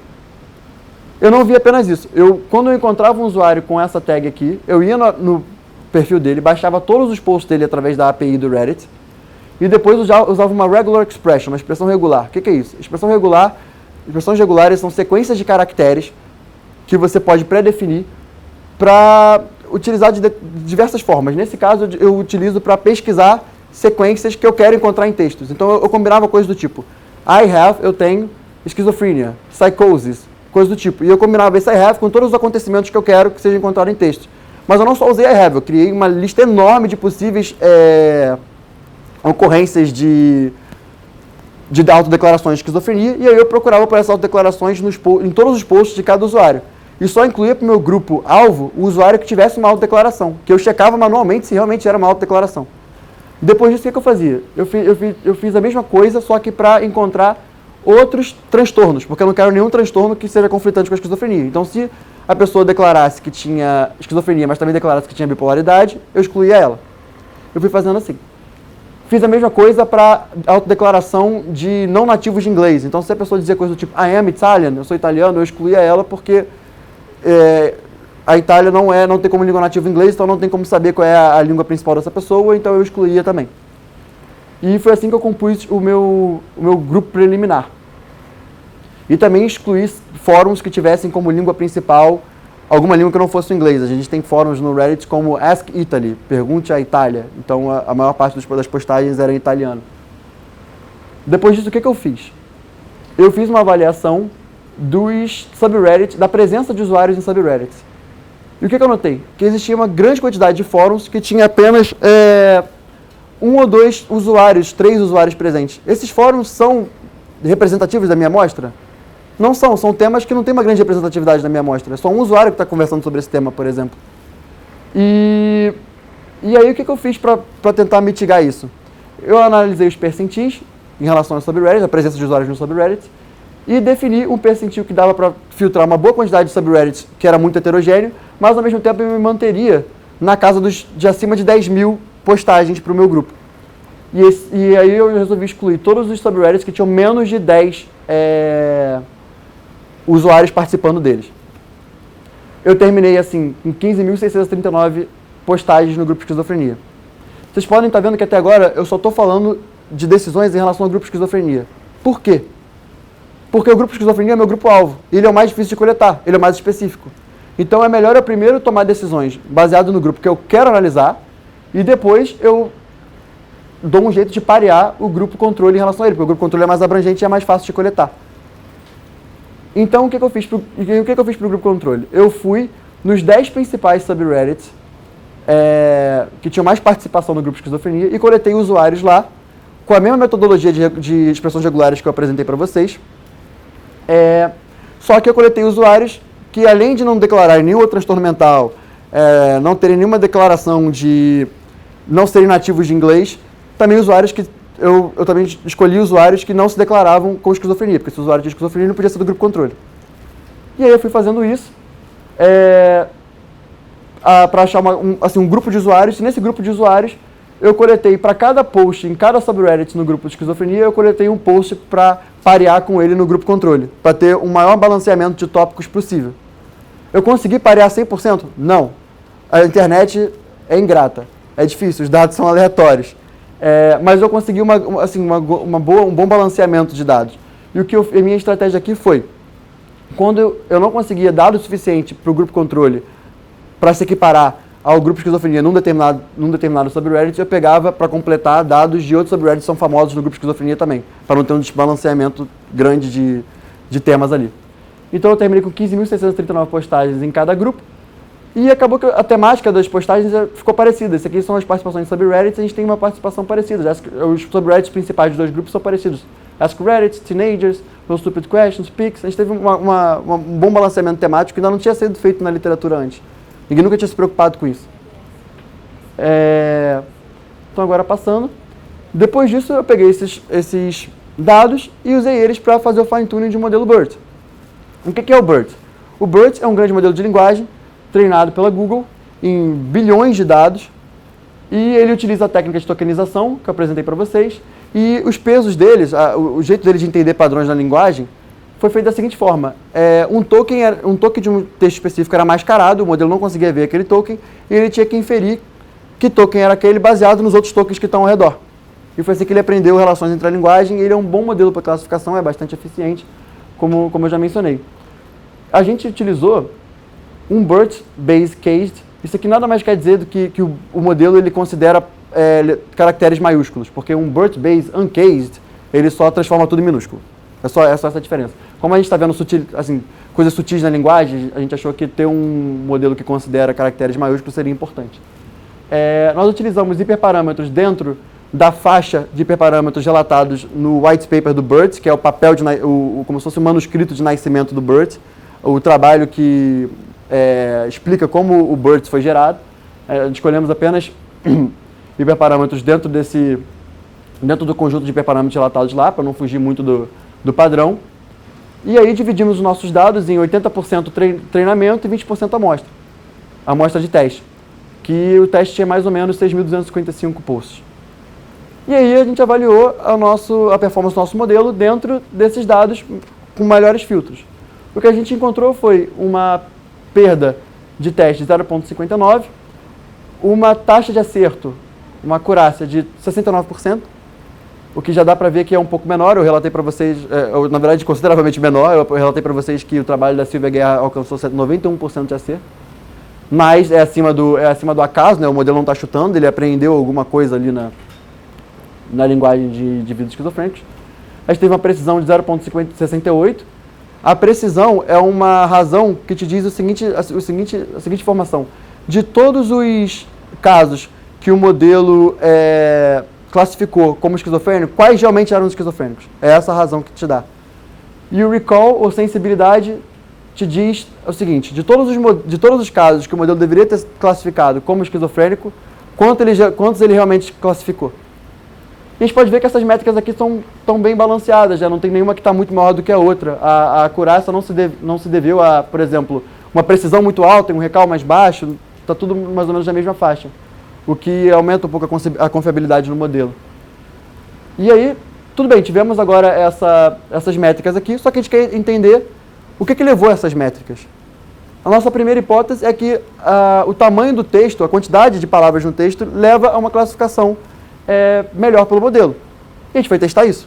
Eu não vi apenas isso. Quando eu encontrava um usuário com essa tag aqui, eu ia no perfil dele, baixava todos os posts dele através da API do Reddit, e depois usava uma regular expression, uma expressão regular. O que é isso? Expressões regulares são sequências de caracteres que você pode pré-definir para utilizar de diversas formas. Nesse caso, eu utilizo para pesquisar sequências que eu quero encontrar em textos. Então, eu combinava coisas do tipo eu tenho esquizofrenia, psychosis, coisas do tipo. E eu combinava esse com todos os acontecimentos que eu quero que sejam encontrados em textos. Mas eu não só usei eu criei uma lista enorme de possíveis ocorrências de autodeclarações de esquizofrenia, e aí eu procurava por essas autodeclarações em todos os posts de cada usuário. E só incluía para o meu grupo-alvo o usuário que tivesse uma autodeclaração, que eu checava manualmente se realmente era uma autodeclaração. Depois disso, o que eu fazia? Eu fiz a mesma coisa, só que para encontrar outros transtornos, porque eu não quero nenhum transtorno que seja conflitante com a esquizofrenia. Então, se a pessoa declarasse que tinha esquizofrenia, mas também declarasse que tinha bipolaridade, eu excluía ela. Eu fui fazendo assim. Fiz a mesma coisa para autodeclaração de não nativos de inglês. Então, se a pessoa dizia coisa do tipo I am Italian, eu sou italiano, eu excluía ela porque a Itália não tem como língua nativa inglês, então não tem como saber qual é a língua principal dessa pessoa, então eu excluía também. E foi assim que eu compus o meu grupo preliminar. E também excluí fóruns que tivessem como língua principal alguma língua que não fosse o inglês. A gente tem fóruns no Reddit como Ask Italy, pergunte à Itália. Então a maior parte das postagens era em italiano. Depois disso, o que eu fiz? Eu fiz uma avaliação dos subreddits, da presença de usuários em subreddits. E o que eu notei? Que existia uma grande quantidade de fóruns que tinha apenas 1 ou 2 usuários, 3 usuários presentes. Esses fóruns são representativos da minha amostra? Não são temas que não têm uma grande representatividade na minha amostra. É só um usuário que está conversando sobre esse tema, por exemplo. E aí o que eu fiz para tentar mitigar isso? Eu analisei os percentis em relação aos subreddits, a presença de usuários no subreddit, e defini um percentil que dava para filtrar uma boa quantidade de subreddits, que era muito heterogêneo, mas ao mesmo tempo eu me manteria na casa de acima de 10 mil postagens para o meu grupo. E aí eu resolvi excluir todos os subreddits que tinham menos de 10 usuários participando deles. eu terminei assim, com 15.639 postagens no grupo Esquizofrenia. Vocês podem estar vendo que até agora eu só estou falando de decisões em relação ao grupo Esquizofrenia. Por quê? Porque o grupo Esquizofrenia é meu grupo-alvo. Ele é o mais difícil de coletar, ele é o mais específico. Então é melhor eu primeiro tomar decisões baseado no grupo que eu quero analisar e depois eu dou um jeito de parear o grupo controle em relação a ele, porque o grupo controle é mais abrangente e é mais fácil de coletar. Então o que eu fiz para o grupo controle? Eu fui nos 10 principais subreddits que tinham mais participação no grupo Esquizofrenia e coletei usuários lá com a mesma metodologia de expressões regulares que eu apresentei para vocês. Só que eu coletei usuários que, além de não declararem nenhum transtorno mental, não terem nenhuma declaração de não serem nativos de inglês, também usuários que eu também escolhi usuários que não se declaravam com esquizofrenia, porque esse usuário de esquizofrenia não podia ser do grupo controle. E aí eu fui fazendo isso para achar um grupo de usuários, e nesse grupo de usuários eu coletei para cada post, em cada subreddit no grupo de esquizofrenia, eu coletei um post para parear com ele no grupo controle, para ter um maior balanceamento de tópicos possível. Eu consegui parear 100%? Não. A internet é ingrata, é difícil, os dados são aleatórios. Mas eu consegui um bom balanceamento de dados. E a minha estratégia aqui foi, quando eu não conseguia dados suficiente para o grupo controle para se equiparar ao grupo esquizofrenia num determinado subreddit, eu pegava para completar dados de outros subreddits que são famosos no grupo esquizofrenia também, para não ter um desbalanceamento grande de temas ali. Então eu terminei com 15.639 postagens em cada grupo, e acabou que a temática das postagens ficou parecida. Esse aqui são as participações em subreddits, a gente tem uma participação parecida. Os subreddits principais dos dois grupos são parecidos. Ask Reddit, Teenagers, No Stupid Questions, Pics. A gente teve um bom balanceamento temático que ainda não tinha sido feito na literatura antes. Ninguém nunca tinha se preocupado com isso. Então agora passando. Depois disso eu peguei esses dados e usei eles para fazer o fine-tuning de um modelo BERT. O que é o BERT? O BERT é um grande modelo de linguagem treinado pela Google em bilhões de dados, e ele utiliza a técnica de tokenização, que eu apresentei para vocês, e os pesos deles, o jeito deles de entender padrões na linguagem, foi feito da seguinte forma. Um token de um texto específico era mascarado, o modelo não conseguia ver aquele token, e ele tinha que inferir que token era aquele baseado nos outros tokens que estão ao redor. E foi assim que ele aprendeu relações entre a linguagem, e ele é um bom modelo para classificação, é bastante eficiente, como eu já mencionei. A gente utilizou um BERT Base Cased. Isso aqui nada mais quer dizer do que o modelo ele considera caracteres maiúsculos, porque um BERT Base Uncased, ele só transforma tudo em minúsculo. É só essa a diferença. Como a gente está vendo coisas sutis na linguagem, a gente achou que ter um modelo que considera caracteres maiúsculos seria importante. Nós utilizamos hiperparâmetros dentro da faixa de hiperparâmetros relatados no white paper do BERT, que é o papel, como se fosse o manuscrito de nascimento do BERT, o trabalho que explica como o BERT foi gerado. Escolhemos apenas hiperparâmetros dentro do conjunto de hiperparâmetros relatados lá, para não fugir muito do padrão. E aí dividimos os nossos dados em 80% treinamento e 20% amostra. Amostra de teste. Que o teste tinha mais ou menos 6.255 posts. E aí a gente avaliou a performance do nosso modelo dentro desses dados com melhores filtros. O que a gente encontrou foi uma perda de teste de 0,59, uma taxa de acerto, uma acurácia de 69%, o que já dá para ver que é um pouco menor. Eu relatei para vocês, na verdade consideravelmente menor, eu relatei para vocês que o trabalho da Silvia Guerra alcançou 91% de acerto, mas é acima do acaso, né? O modelo não está chutando, ele aprendeu alguma coisa ali na linguagem de indivíduos esquizofrênicos. A gente teve uma precisão de 0,68. A precisão é uma razão que te diz a seguinte informação. De todos os casos que o modelo classificou como esquizofrênico, quais realmente eram os esquizofrênicos? É essa a razão que te dá. E o recall, ou sensibilidade, te diz o seguinte: de todos os casos que o modelo deveria ter classificado como esquizofrênico, quantos ele realmente classificou? E a gente pode ver que essas métricas aqui estão bem balanceadas, já não tem nenhuma que está muito maior do que a outra. A acurácia não se deveu a, por exemplo, uma precisão muito alta e um recall mais baixo, está tudo mais ou menos na mesma faixa, o que aumenta um pouco a confiabilidade no modelo. E aí, tudo bem, tivemos agora essas métricas aqui, só que a gente quer entender o que levou a essas métricas. A nossa primeira hipótese é que o tamanho do texto, a quantidade de palavras no texto, leva a uma classificação melhor pelo modelo. E a gente foi testar isso.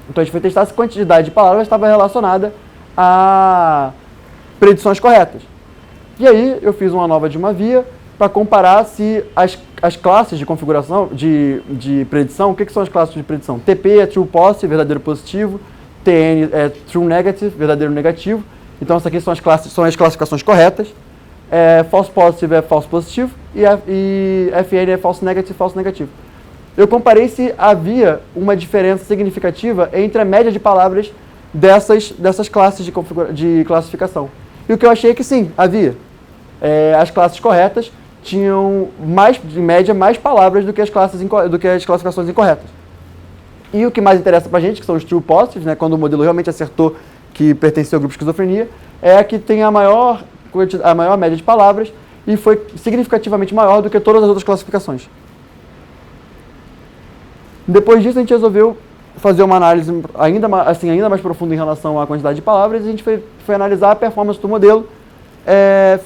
Então a gente foi testar se a quantidade de palavras estava relacionada a predições corretas. E aí eu fiz uma nova de uma via para comparar se as classes de configuração, de predição, o que são as classes de predição? TP é true positive, verdadeiro positivo, TN é true negative, verdadeiro negativo. Então essas aqui são as classificações corretas. False positive é false positivo e FN é false negativo. Eu comparei se havia uma diferença significativa entre a média de palavras dessas classes de classificação. E o que eu achei é que sim, havia. As classes corretas tinham, em média, mais palavras do que as classificações incorretas. E o que mais interessa pra gente, que são os true positives, né, quando o modelo realmente acertou que pertencia ao grupo de esquizofrenia, é a que tem a maior média de palavras e foi significativamente maior do que todas as outras classificações. Depois disso, a gente resolveu fazer uma análise ainda mais profunda em relação à quantidade de palavras e a gente foi analisar a performance do modelo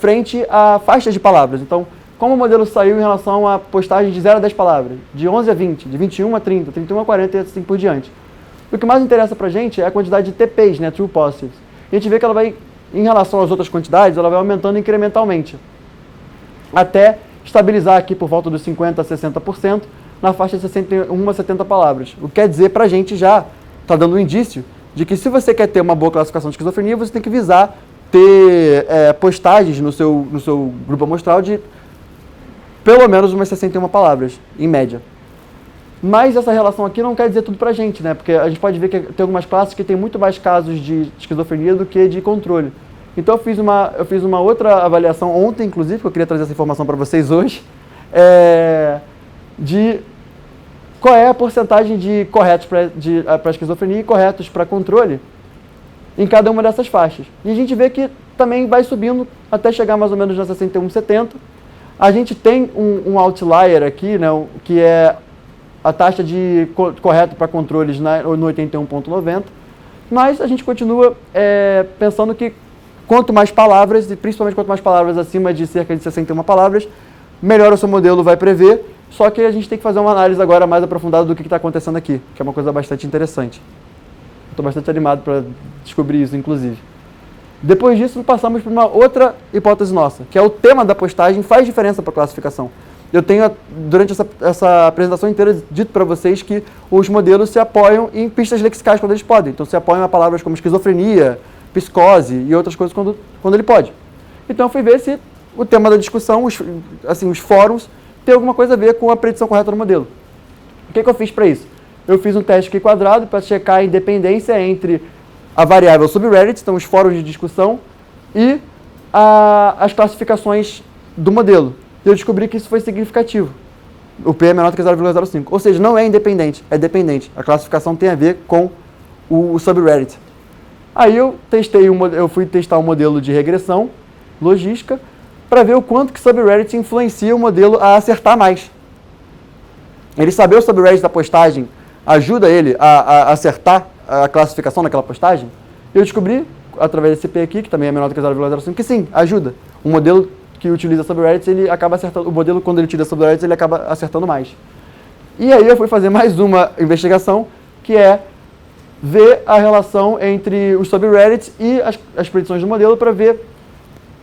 frente à faixa de palavras. Então, como o modelo saiu em relação à postagem de 0 a 10 palavras, de 11 a 20, de 21 a 30, 31 a 40 e assim por diante. O que mais interessa pra gente é a quantidade de TPs, né, True Positives. E a gente vê que ela vai, em relação às outras quantidades, ela vai aumentando incrementalmente, até estabilizar aqui por volta dos 50% a 60%, na faixa de 61 a 70 palavras. O que quer dizer pra gente já, está dando um indício, de que se você quer ter uma boa classificação de esquizofrenia, você tem que visar ter postagens no seu grupo amostral de pelo menos umas 61 palavras, em média. Mas essa relação aqui não quer dizer tudo pra gente, né? Porque a gente pode ver que tem algumas classes que tem muito mais casos de esquizofrenia do que de controle. Então eu fiz uma outra avaliação ontem, inclusive, que eu queria trazer essa informação para vocês hoje, de qual é a porcentagem de corretos para esquizofrenia e corretos para controle em cada uma dessas faixas. E a gente vê que também vai subindo até chegar mais ou menos na 61, 70. A gente tem um outlier aqui, né, que é a taxa de correto para controles no 81,90, mas a gente continua pensando que quanto mais palavras, e principalmente quanto mais palavras acima de cerca de 61 palavras, melhor o seu modelo vai prever, só que a gente tem que fazer uma análise agora mais aprofundada do que está acontecendo aqui, que é uma coisa bastante interessante. Estou bastante animado para descobrir isso, inclusive. Depois disso, passamos para uma outra hipótese nossa, que é o tema da postagem faz diferença para a classificação. Eu tenho, durante essa apresentação inteira, dito para vocês que os modelos se apoiam em pistas lexicais quando eles podem. Então, se apoiam a palavras como esquizofrenia, psicose e outras coisas quando ele pode. Então, eu fui ver se o tema da discussão, os fóruns, tem alguma coisa a ver com a predição correta do modelo. O que eu fiz para isso? Eu fiz um teste aqui quadrado para checar a independência entre a variável subreddit, então os fóruns de discussão, e as classificações do modelo. E eu descobri que isso foi significativo. O P é menor do que 0,05. Ou seja, não é independente, é dependente. A classificação tem a ver com o subreddit. Aí eu fui testar um modelo de regressão logística para ver o quanto que o subreddit influencia o modelo a acertar mais. Ele saber o subreddit da postagem ajuda ele a acertar a classificação daquela postagem. Eu descobri, através desse P aqui, que também é menor do que 0,05, que sim, ajuda. O modelo que utiliza subreddits, ele acaba acertando, o modelo quando ele utiliza subreddits, ele acaba acertando mais. E aí eu fui fazer mais uma investigação, que é ver a relação entre os subreddits e as predições do modelo para ver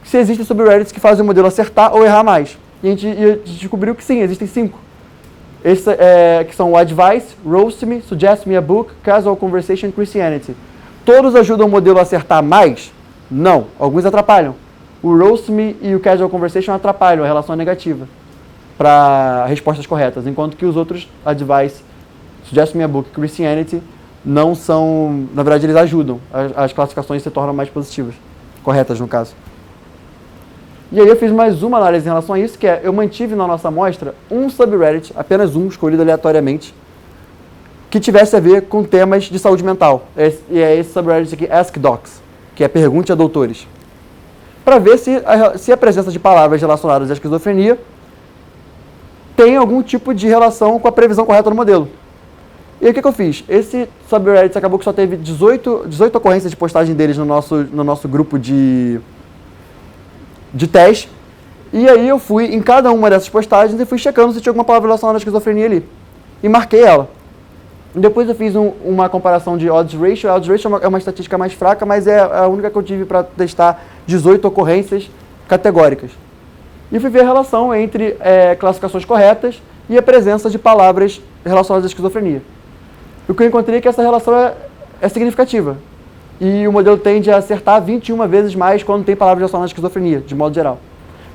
se existem subreddits que fazem o modelo acertar ou errar mais. E a gente descobriu que sim, existem 5. Esses que são o Advice, Roast Me, Suggest Me a Book, Casual Conversation e Christianity. Todos ajudam o modelo a acertar mais? Não, alguns atrapalham. O Roast Me e o Casual Conversation atrapalham a relação negativa para respostas corretas, enquanto que os outros, Advice, Suggest Me a Book e Christianity, não são, na verdade eles ajudam, as classificações se tornam mais positivas, corretas no caso. E aí eu fiz mais uma análise em relação a isso, que é, eu mantive na nossa amostra um subreddit, apenas um, escolhido aleatoriamente, que tivesse a ver com temas de saúde mental. E é esse subreddit aqui, Ask Docs, que é Pergunte a Doutores. Para ver se a presença de palavras relacionadas à esquizofrenia tem algum tipo de relação com a previsão correta do modelo. E aí o que eu fiz? Esse subreddit acabou que só teve 18 ocorrências de postagem deles no nosso grupo de de teste. E aí eu fui em cada uma dessas postagens e fui checando se tinha alguma palavra relacionada à esquizofrenia ali. E marquei ela. Depois eu fiz uma comparação de odds ratio. A odds ratio é uma estatística mais fraca, mas é a única que eu tive para testar 18 ocorrências categóricas. E fui ver a relação entre classificações corretas e a presença de palavras relacionadas à esquizofrenia. O que eu encontrei é que essa relação é significativa. E o modelo tende a acertar 21 vezes mais quando tem palavras relacionadas à esquizofrenia, de modo geral.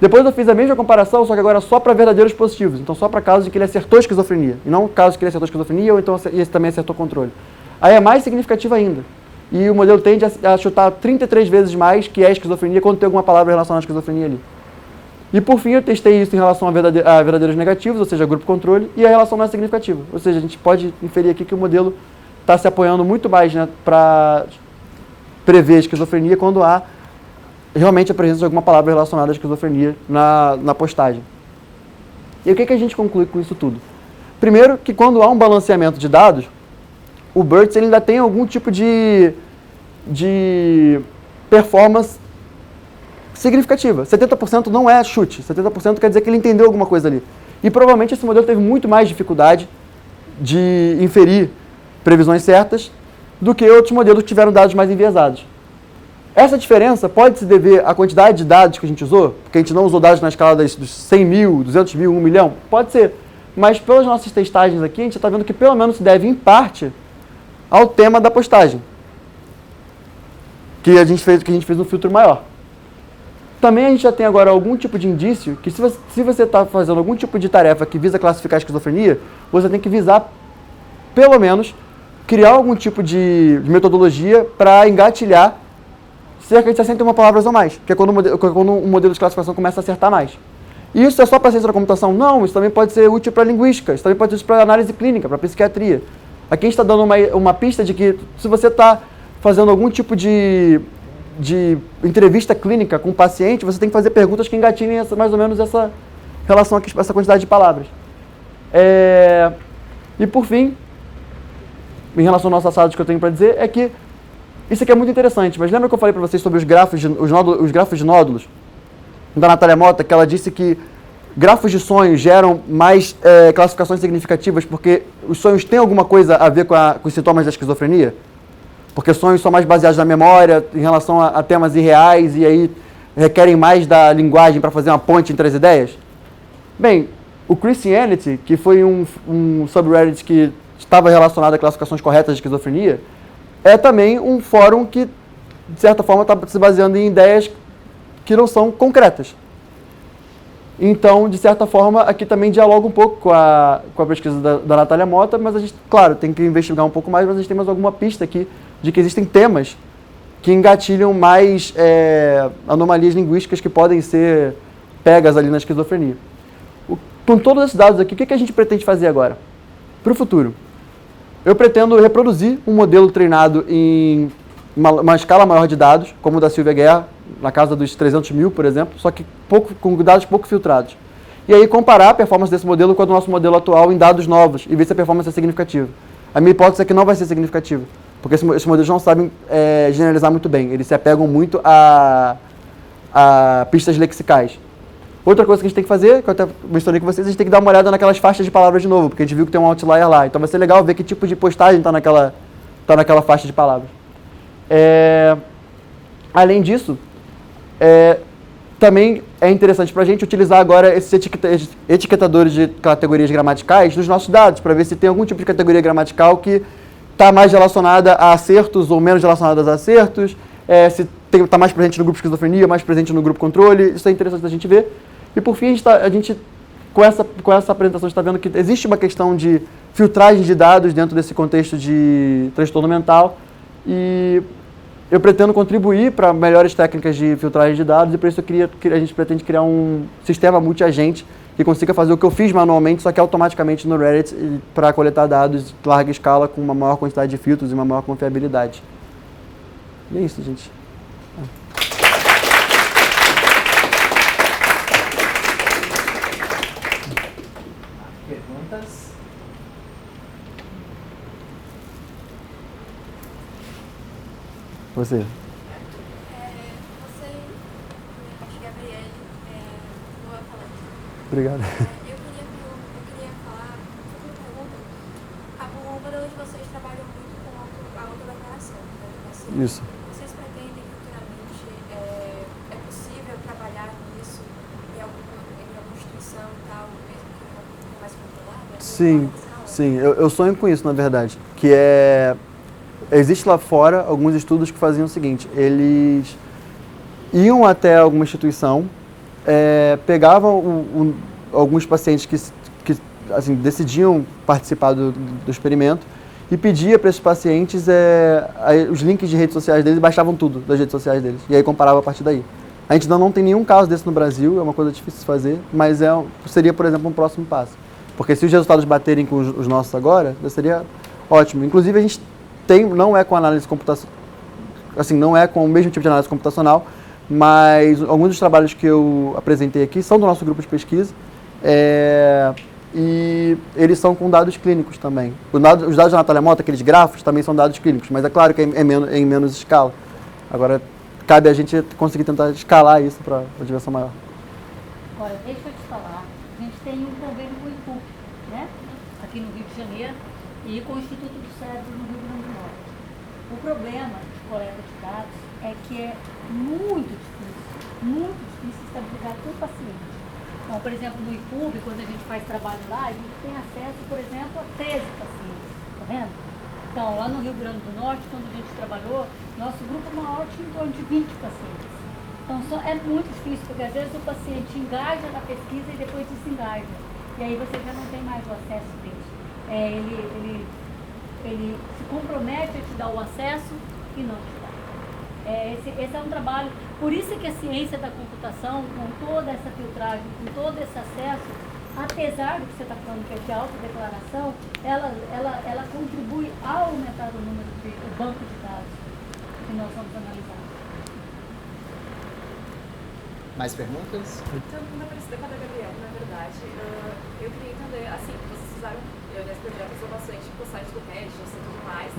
Depois eu fiz a mesma comparação, só que agora só para verdadeiros positivos. Então só para casos em que ele acertou a esquizofrenia. E não casos que ele acertou a esquizofrenia ou então esse também acertou o controle. Aí é mais significativo ainda. E o modelo tende a chutar 33 vezes mais que é a esquizofrenia quando tem alguma palavra relacionada à esquizofrenia ali. E por fim eu testei isso em relação a verdadeiros negativos, ou seja, grupo controle, e a relação não é significativa. Ou seja, a gente pode inferir aqui que o modelo está se apoiando muito mais, né, para prever a esquizofrenia quando há realmente a presença de alguma palavra relacionada à esquizofrenia na postagem. E o que a gente conclui com isso tudo? Primeiro, que quando há um balanceamento de dados, o BERT ele ainda tem algum tipo de performance significativa. 70% não é chute, 70% quer dizer que ele entendeu alguma coisa ali. E provavelmente esse modelo teve muito mais dificuldade de inferir previsões certas do que outros modelos que tiveram dados mais enviesados. Essa diferença pode se dever à quantidade de dados que a gente usou, porque a gente não usou dados na escala dos 100 mil, 200 mil, 1 milhão, pode ser. Mas pelas nossas testagens aqui, a gente está vendo que pelo menos se deve, em parte, ao tema da postagem, que a gente fez um filtro maior. Também a gente já tem agora algum tipo de indício que se você está fazendo algum tipo de tarefa que visa classificar a esquizofrenia, você tem que visar, pelo menos, criar algum tipo de metodologia para engatilhar cerca de 61 palavras ou mais, que é quando o modelo de classificação começa a acertar mais. E isso é só para a ciência da computação? Não, isso também pode ser útil para a linguística, isso também pode ser útil para a análise clínica, para a psiquiatria. Aqui a gente está dando uma pista de que se você está fazendo algum tipo de entrevista clínica com o paciente, você tem que fazer perguntas que engatilhem mais ou menos essa relação aqui, essa quantidade de palavras. E por fim, em relação aos nossos assados que eu tenho para dizer, é que isso aqui é muito interessante, mas lembra que eu falei para vocês sobre os grafos de nódulos da Natália Mota, que ela disse que grafos de sonhos geram mais classificações significativas porque os sonhos têm alguma coisa a ver com os sintomas da esquizofrenia? Porque sonhos são mais baseados na memória, em relação a temas irreais, e aí requerem mais da linguagem para fazer uma ponte entre as ideias? Bem, o Christianity, que foi um subreddit que estava relacionado a classificações corretas de esquizofrenia, é também um fórum que, de certa forma, está se baseando em ideias que não são concretas. Então, de certa forma, aqui também dialoga um pouco com a pesquisa da Natália Mota, mas a gente, claro, tem que investigar um pouco mais, mas a gente tem mais alguma pista aqui de que existem temas que engatilham mais anomalias linguísticas que podem ser pegas ali na esquizofrenia. Com todos esses dados aqui, o que a gente pretende fazer agora? Para o futuro. Eu pretendo reproduzir um modelo treinado em uma escala maior de dados, como o da Silvia Guerra, na casa dos 300 mil, por exemplo, só que com dados pouco filtrados. E aí comparar a performance desse modelo com a do nosso modelo atual em dados novos e ver se a performance é significativa. A minha hipótese é que não vai ser significativa, porque esses modelos não sabem generalizar muito bem, eles se apegam muito a pistas lexicais. Outra coisa que a gente tem que fazer, que eu até mencionei com vocês, a gente tem que dar uma olhada naquelas faixas de palavras de novo, porque a gente viu que tem um outlier lá. Então vai ser legal ver que tipo de postagem está naquela faixa de palavras. Além disso, também é interessante para a gente utilizar agora esses etiquetadores de categorias gramaticais nos nossos dados, para ver se tem algum tipo de categoria gramatical que está mais relacionada a acertos ou menos relacionada a acertos, se está mais presente no grupo esquizofrenia, mais presente no grupo controle. Isso é interessante da gente ver. E por fim, a gente com essa apresentação está vendo que existe uma questão de filtragem de dados dentro desse contexto de transtorno mental, e eu pretendo contribuir para melhores técnicas de filtragem de dados, e por isso a gente pretende criar um sistema multiagente que consiga fazer o que eu fiz manualmente, só que automaticamente no Reddit, para coletar dados de larga escala com uma maior quantidade de filtros e uma maior confiabilidade. E é isso, gente. Perguntas? Você. Você, acho que a Gabriele Obrigado. Eu queria falar, uma pergunta. O modelo de vocês trabalham muito com a autodeclaração, né? Isso. Vocês pretendem futuramente, é possível trabalhar nisso em alguma instituição e tal, mesmo que não mais controlada? Sim, sim. Eu sonho com isso, na verdade. Que é... Existe lá fora alguns estudos que faziam o seguinte, eles iam até alguma instituição, pegavam alguns pacientes que assim, decidiam participar do experimento e pedia para esses pacientes os links de redes sociais deles e baixavam tudo das redes sociais deles. E aí comparava a partir daí. A gente ainda não tem nenhum caso desse no Brasil, é uma coisa difícil de fazer, mas seria, por exemplo, um próximo passo. Porque se os resultados baterem com os nossos agora, seria ótimo. Inclusive, a gente não é com análise computacional, assim, não é com o mesmo tipo de análise computacional, mas alguns dos trabalhos que eu apresentei aqui são do nosso grupo de pesquisa, e eles são com dados clínicos também. Os dados da Natália Mota, aqueles grafos, também são dados clínicos, mas é claro que é em menos escala. Agora, cabe a gente conseguir tentar escalar isso para uma dimensão maior. Olha, deixa eu te falar, a gente tem um convênio com o IPUC, né? Aqui no Rio de Janeiro, e com o Instituto do Cérebro no Rio Grande do Norte. O problema de coleta de dados é que é muito difícil estabilizar com o paciente. Então, por exemplo, no IPUB, quando a gente faz trabalho lá, a gente tem acesso, por exemplo, a 13 pacientes, tá vendo? Então, lá no Rio Grande do Norte, quando a gente trabalhou, nosso grupo maior tinha em torno de 20 pacientes. Então, é muito difícil, porque às vezes o paciente engaja na pesquisa e depois desengaja. E aí você já não tem mais o acesso dele. Ele se compromete a te dar o acesso e não te dá. Esse é um trabalho, por isso que a ciência da computação, com toda essa filtragem, com todo esse acesso, apesar do que você está falando que é de autodeclaração, ela contribui a aumentar o banco de dados que nós vamos analisar. Mais perguntas? Então, uma parecida com a da Gabriela, na verdade. Eu queria entender, assim, vocês fizeram, nesse projeto, usou bastante o site do Reddit e tudo mais,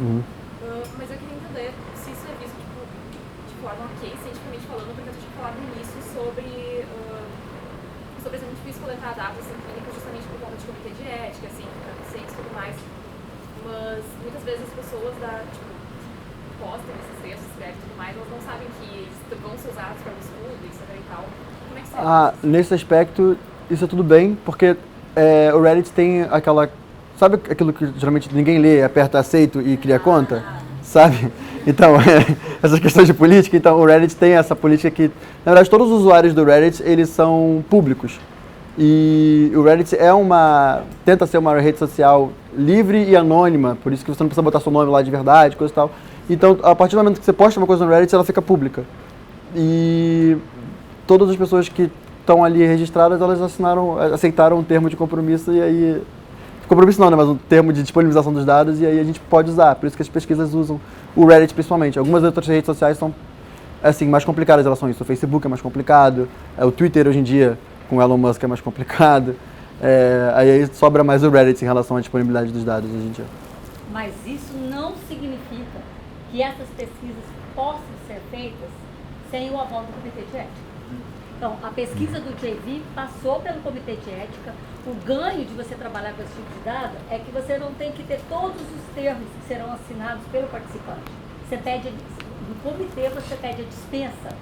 mas eu queria entender se isso é visto, tipo, de forma ok, cientificamente falando, porque eu tinha falado no início sobre ser muito difícil coletar dados assim, clínicos justamente por conta de comitê de ética, assim, para pacientes e tudo mais, mas muitas vezes as pessoas postam esses textos, escrevem e tudo mais, elas não sabem que eles vão ser usados para o estudo, etc e tal. Como é que você Nesse aspecto, isso é tudo bem, porque o Reddit tem aquela... Sabe aquilo que geralmente ninguém lê, aperta aceito e cria conta? Sabe? Então, essas questões de política, então o Reddit tem essa política que... Na verdade, todos os usuários do Reddit, eles são públicos. E o Reddit tenta ser uma rede social livre e anônima, por isso que você não precisa botar seu nome lá de verdade, coisa e tal. Então, a partir do momento que você posta uma coisa no Reddit, ela fica pública. E todas as pessoas que estão ali registradas, elas aceitaram um termo de compromisso e aí... Compromisso não, né, mas um termo de disponibilização dos dados e aí a gente pode usar. Por isso que as pesquisas usam o Reddit principalmente. Algumas outras redes sociais são assim, mais complicadas em relação a isso. O Facebook é mais complicado, o Twitter hoje em dia com o Elon Musk é mais complicado. Aí sobra mais o Reddit em relação à disponibilidade dos dados hoje em dia. Mas isso não significa que essas pesquisas possam ser feitas sem o aval do Comitê de Ética. Então, a pesquisa do JV passou pelo Comitê de Ética. O ganho de você trabalhar com esse tipo de dado é que você não tem que ter todos os termos que serão assinados pelo participante. Você pede, no comitê, você pede a dispensa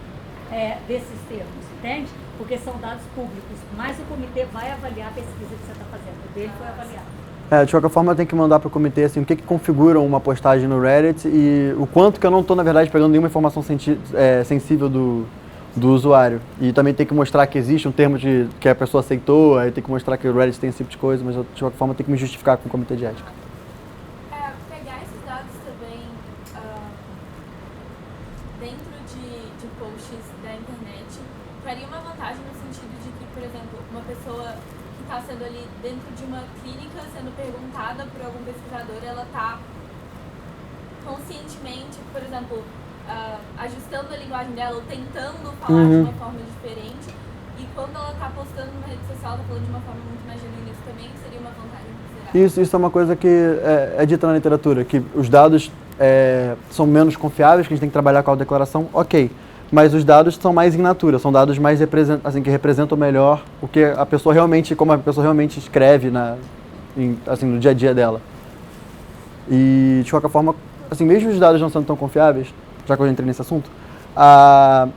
desses termos, entende? Porque são dados públicos, mas o comitê vai avaliar a pesquisa que você está fazendo. O dele foi avaliado. De qualquer forma, eu tenho que mandar para o comitê assim, o que configura uma postagem no Reddit e o quanto que eu não estou, na verdade, pegando nenhuma informação sensível do usuário. E também tem que mostrar que existe um termo que a pessoa aceitou, aí tem que mostrar que o Reddit tem esse tipo de coisa, mas eu, de qualquer forma, tem que me justificar com o comitê de ética. Pegar esses dados também dentro de posts da internet traria uma vantagem no sentido de que, por exemplo, uma pessoa que está sendo ali dentro de uma clínica sendo perguntada por algum pesquisador, ela está conscientemente, por exemplo, ajustando a linguagem dela ou tentando falar de uma forma diferente, e quando ela está postando numa rede social, está falando de uma forma muito mais genuína, isso também seria uma vantagem considerável. Isso é uma coisa que é dita na literatura, que os dados são menos confiáveis, que a gente tem que trabalhar com a declaração, ok. mas os dados são mais in natura, são dados mais que representam melhor o que a pessoa realmente, como a pessoa realmente escreve no dia a dia dela. E, de qualquer forma, assim, mesmo os dados não sendo tão confiáveis, já que eu entrei nesse assunto, a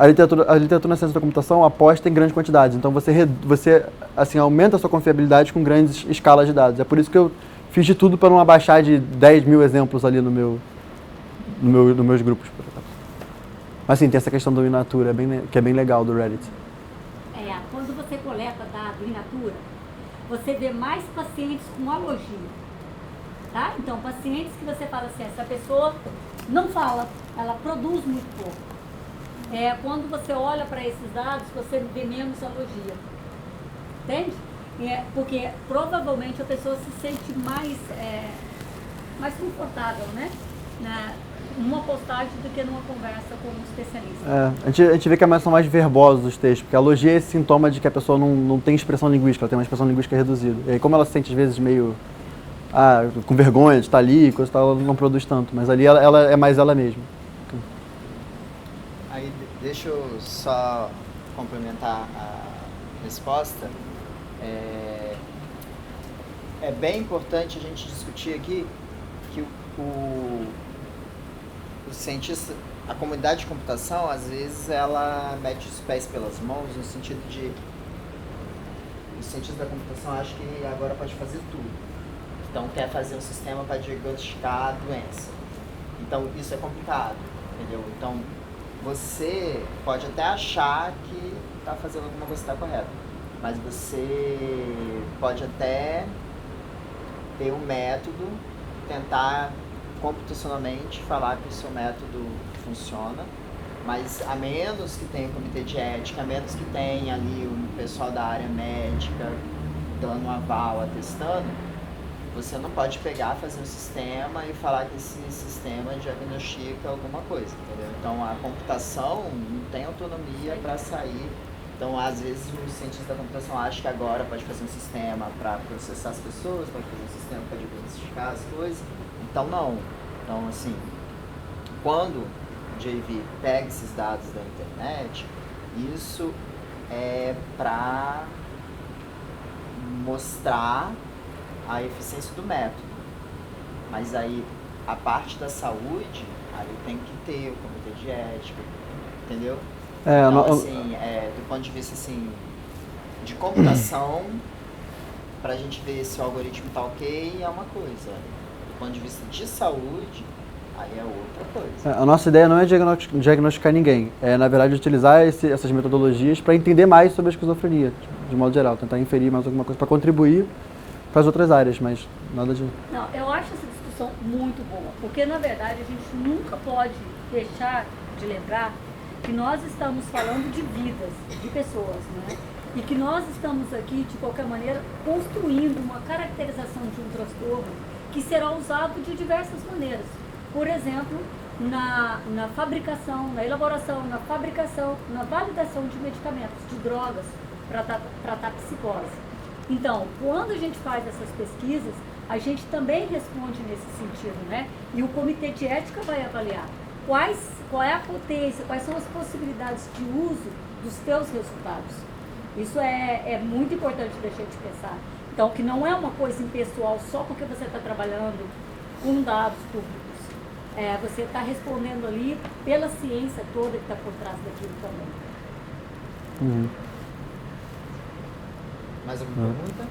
literatura na ciência da computação aposta em grandes quantidades. Então, você assim, aumenta a sua confiabilidade com grandes escalas de dados. É por isso que eu fiz de tudo para não abaixar de 10 mil exemplos ali nos meus grupos, por exemplo. Mas, sim, tem essa questão do in natura, que é bem legal do Reddit. Quando você coleta dados in natura, você vê mais pacientes com alogia. Tá? Então, pacientes que você fala assim, essa pessoa não fala, ela produz muito pouco. Quando você olha para esses dados, você vê menos alogia. Entende? Porque provavelmente a pessoa se sente mais confortável, né? Numa postagem do que numa conversa com um especialista. A gente vê que são mais verbosos os textos, porque a alogia é esse sintoma de que a pessoa não tem expressão linguística, ela tem uma expressão linguística reduzida. E aí, como ela se sente às vezes meio com vergonha de estar ali, coisa tal, ela não produz tanto, mas ali ela é mais ela mesma. Aí deixa eu só complementar a resposta. É bem importante a gente discutir aqui que o cientista, a comunidade de computação, às vezes ela mete os pés pelas mãos no sentido de o cientista da computação acha que agora pode fazer tudo. Então quer fazer um sistema para diagnosticar a doença. Então isso é complicado, entendeu? Então você pode até achar que está fazendo alguma coisa que está correta, mas você pode até ter um método, tentar computacionalmente falar que o seu método funciona, mas a menos que tenha um comitê de ética, a menos que tenha ali um pessoal da área médica dando um aval, atestando, você não pode pegar, fazer um sistema e falar que esse sistema diagnostica alguma coisa, entendeu? Então a computação não tem autonomia para sair. Então às vezes o cientista da computação acha que agora pode fazer um sistema para processar as pessoas, pode fazer um sistema para diagnosticar as coisas. Então não. Então assim, quando o JV pega esses dados da internet, isso é para mostrar a eficiência do método. Mas aí a parte da saúde, aí tem que ter o comitê de ética, entendeu? Então, assim, do ponto de vista assim, de computação, para a gente ver se o algoritmo está ok, é uma coisa. Do ponto de vista de saúde, aí é outra coisa. A nossa ideia não é diagnosticar ninguém, é na verdade utilizar essas metodologias para entender mais sobre a esquizofrenia, de modo geral, tentar inferir mais alguma coisa para contribuir para as outras áreas, mas nada de... Não, eu acho essa discussão muito boa, porque na verdade a gente nunca pode deixar de lembrar que nós estamos falando de vidas, de pessoas, né? E que nós estamos aqui, de qualquer maneira, construindo uma caracterização de um transtorno que será usado de diversas maneiras. Por exemplo, na fabricação, na elaboração, na fabricação, na validação de medicamentos, de drogas, para tratar psicose. Então, quando a gente faz essas pesquisas, a gente também responde nesse sentido, né? E o comitê de ética vai avaliar qual é a potência, quais são as possibilidades de uso dos teus resultados. Isso é muito importante da gente pensar. Então, que não é uma coisa impessoal só porque você está trabalhando com dados públicos. Você está respondendo ali pela ciência toda que está por trás daquilo também. Uhum. Mais alguma pergunta?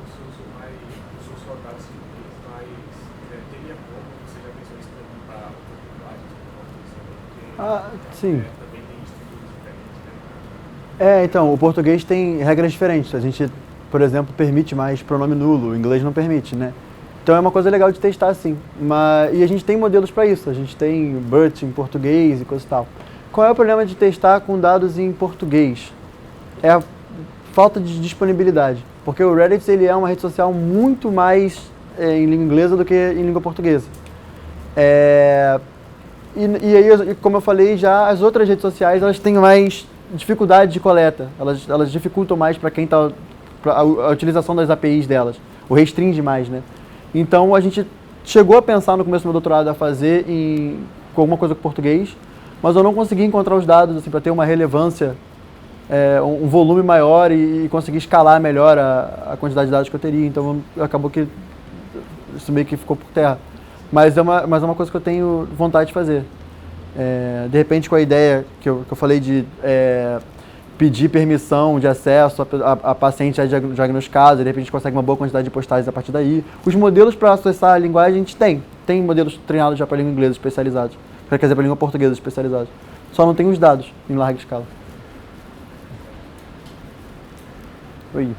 Os seus soldados civis, mas teria como, você já pensou isso para a oportunidade? Sim. Também tem estudos diferentes, né? Então, o português tem regras diferentes. A gente, por exemplo, permite mais pronome nulo, o inglês não permite, né? Então é uma coisa legal de testar, sim. E a gente tem modelos para isso, a gente tem BERT em português e coisa e tal. Qual é o problema de testar com dados em português? É a falta de disponibilidade, porque o Reddit ele é uma rede social muito mais em língua inglesa do que em língua portuguesa. E aí, como eu falei já, as outras redes sociais elas têm mais dificuldade de coleta, elas dificultam mais para quem está a utilização das APIs delas, ou restringe mais, né? Então a gente chegou a pensar no começo do meu doutorado a fazer em com alguma coisa com português, mas eu não consegui encontrar os dados assim, para ter uma relevância, um volume maior e conseguir escalar melhor a quantidade de dados que eu teria. Então acabou que isso meio que ficou por terra. Mas é uma coisa que eu tenho vontade de fazer. De repente, com a ideia que eu falei de pedir permissão de acesso a paciente já diagnosticado, de repente a gente consegue uma boa quantidade de postagens a partir daí. Os modelos para acessar a linguagem a gente tem modelos treinados já para língua inglesa especializados, quer dizer, para língua portuguesa especializados. Só não tem os dados em larga escala. Oi.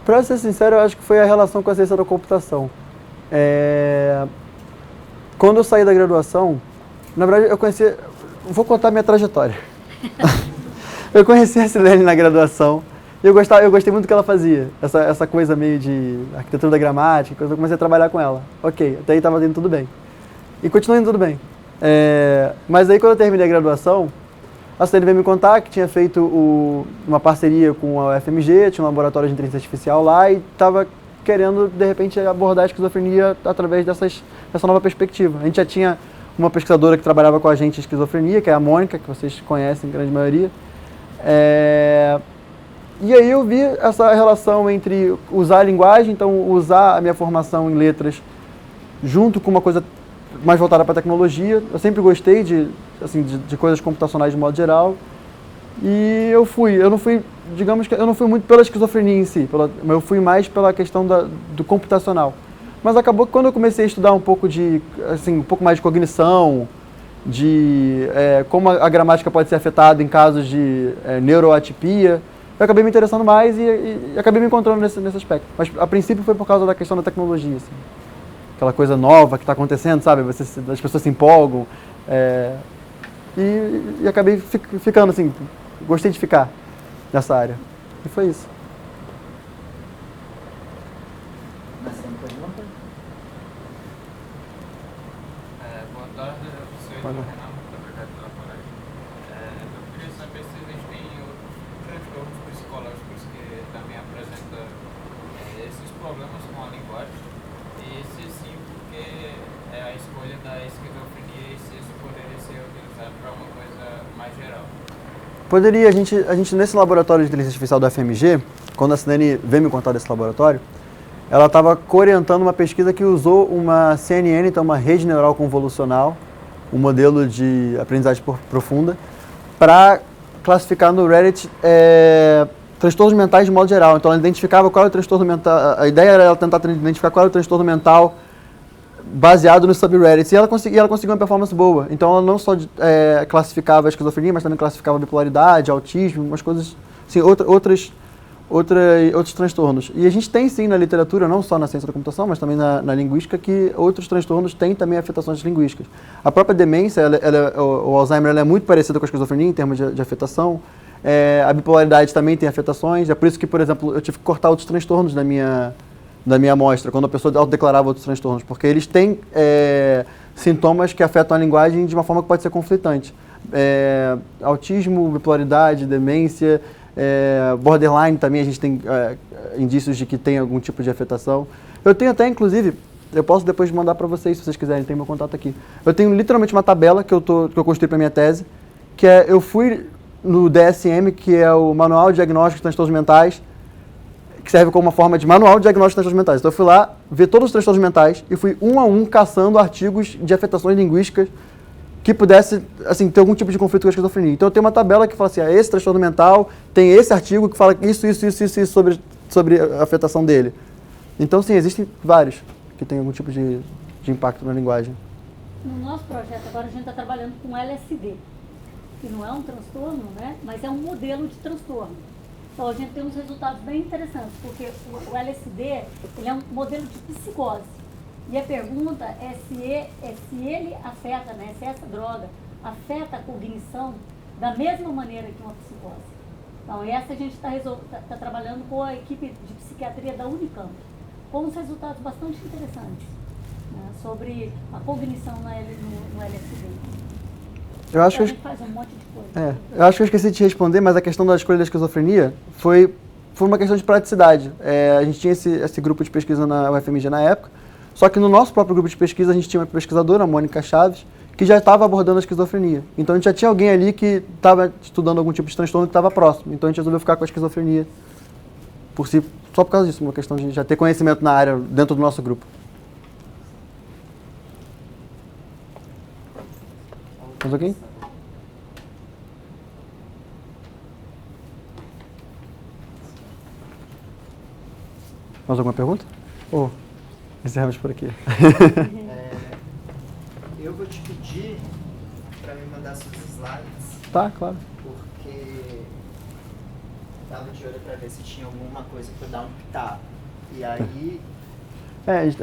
Para ser sincero, eu acho que foi a relação com a ciência da computação. Quando eu saí da graduação, na verdade eu conheci... Vou contar minha trajetória. Eu conheci a Silene na graduação e eu gostei muito do que ela fazia. Essa coisa meio de arquitetura da gramática, eu comecei a trabalhar com ela. Ok, até aí estava indo tudo bem. E continua indo tudo bem. Mas aí quando eu terminei a graduação, a Silene veio me contar que tinha feito uma parceria com a UFMG, tinha um laboratório de inteligência artificial lá e estava querendo, de repente, abordar a esquizofrenia através dessa nova perspectiva. A gente já tinha uma pesquisadora que trabalhava com a gente em esquizofrenia, que é a Mônica, que vocês conhecem, em grande maioria. E aí eu vi essa relação entre usar a linguagem, então usar a minha formação em letras junto com uma coisa mais voltada para a tecnologia. Eu sempre gostei de coisas computacionais de modo geral. E eu não fui muito pela esquizofrenia em si, eu fui mais pela questão do computacional. Mas acabou que quando eu comecei a estudar um pouco mais de cognição, de como a gramática pode ser afetada em casos de neuroatipia, eu acabei me interessando mais e acabei me encontrando nesse aspecto. Mas a princípio foi por causa da questão da tecnologia, assim. Aquela coisa nova que está acontecendo, sabe? As pessoas se empolgam. E acabei ficando assim, gostei de ficar nessa área. E foi isso. Mais alguma pergunta? Boa tarde, eu sou o Renan, do projeto da Floresta. Eu queria saber se existem outros transtornos psicológicos que também apresentam esses problemas com a linguagem, e se sim, porque é a escolha da esquizofrenia e se isso poderia ser utilizado para uma coisa mais geral. Poderia, a gente nesse laboratório de inteligência artificial da FMG, quando a Silene veio me contar desse laboratório, ela estava coorientando uma pesquisa que usou uma CNN, então uma rede neural convolucional, um modelo de aprendizagem profunda, para classificar no Reddit transtornos mentais de modo geral. Então ela identificava qual era o transtorno mental, a ideia era ela tentar identificar qual era o transtorno mental baseado nos subreddits, e ela conseguiu uma performance boa. Então ela não só classificava a esquizofrenia, mas também classificava a bipolaridade, autismo, umas coisas, assim, outros transtornos. E a gente tem sim na literatura, não só na ciência da computação, mas também na linguística, que outros transtornos têm também afetações linguísticas. A própria demência, o Alzheimer, ela é muito parecida com a esquizofrenia em termos de afetação. A bipolaridade também tem afetações, é por isso que, por exemplo, eu tive que cortar outros transtornos da minha amostra, quando a pessoa autodeclarava outros transtornos, porque eles têm sintomas que afetam a linguagem de uma forma que pode ser conflitante. Autismo, bipolaridade, demência, borderline também a gente tem indícios de que tem algum tipo de afetação. Eu tenho até, inclusive, eu posso depois mandar para vocês, se vocês quiserem, tem meu contato aqui. Eu tenho literalmente uma tabela que eu construí para minha tese, que eu fui no DSM, que é o Manual de Diagnóstico de Transtornos Mentais, que serve como uma forma de manual de diagnóstico de transtornos mentais. Então eu fui lá ver todos os transtornos mentais e fui um a um caçando artigos de afetações linguísticas que pudesse, assim, ter algum tipo de conflito com a esquizofrenia. Então eu tenho uma tabela que fala assim, esse transtorno mental tem esse artigo que fala isso sobre a afetação dele. Então sim, existem vários que têm algum tipo de impacto na linguagem. No nosso projeto agora a gente está trabalhando com LSD, que não é um transtorno, né, mas é um modelo de transtorno. Então a gente tem uns resultados bem interessantes, porque o LSD ele é um modelo de psicose. E a pergunta é se ele afeta, né, se essa droga afeta a cognição da mesma maneira que uma psicose. Então essa a gente está trabalhando com a equipe de psiquiatria da Unicamp, com uns resultados bastante interessantes, né, sobre a cognição no LSD. Eu acho a que gente faz um monte de coisa. eu acho que eu esqueci de te responder, mas a questão da escolha da esquizofrenia foi uma questão de praticidade. A gente tinha esse grupo de pesquisa na UFMG na época, só que no nosso próprio grupo de pesquisa a gente tinha uma pesquisadora, a Mônica Chaves, que já estava abordando a esquizofrenia. Então a gente já tinha alguém ali que estava estudando algum tipo de transtorno que estava próximo. Então a gente resolveu ficar com a esquizofrenia só por causa disso, uma questão de já ter conhecimento na área dentro do nosso grupo. Mais alguém? Mais alguma pergunta? Ou encerramos por aqui? Eu vou te pedir para me mandar seus slides, Tá, claro. porque tava de olho para ver se tinha alguma coisa para dar um pitaco. E aí,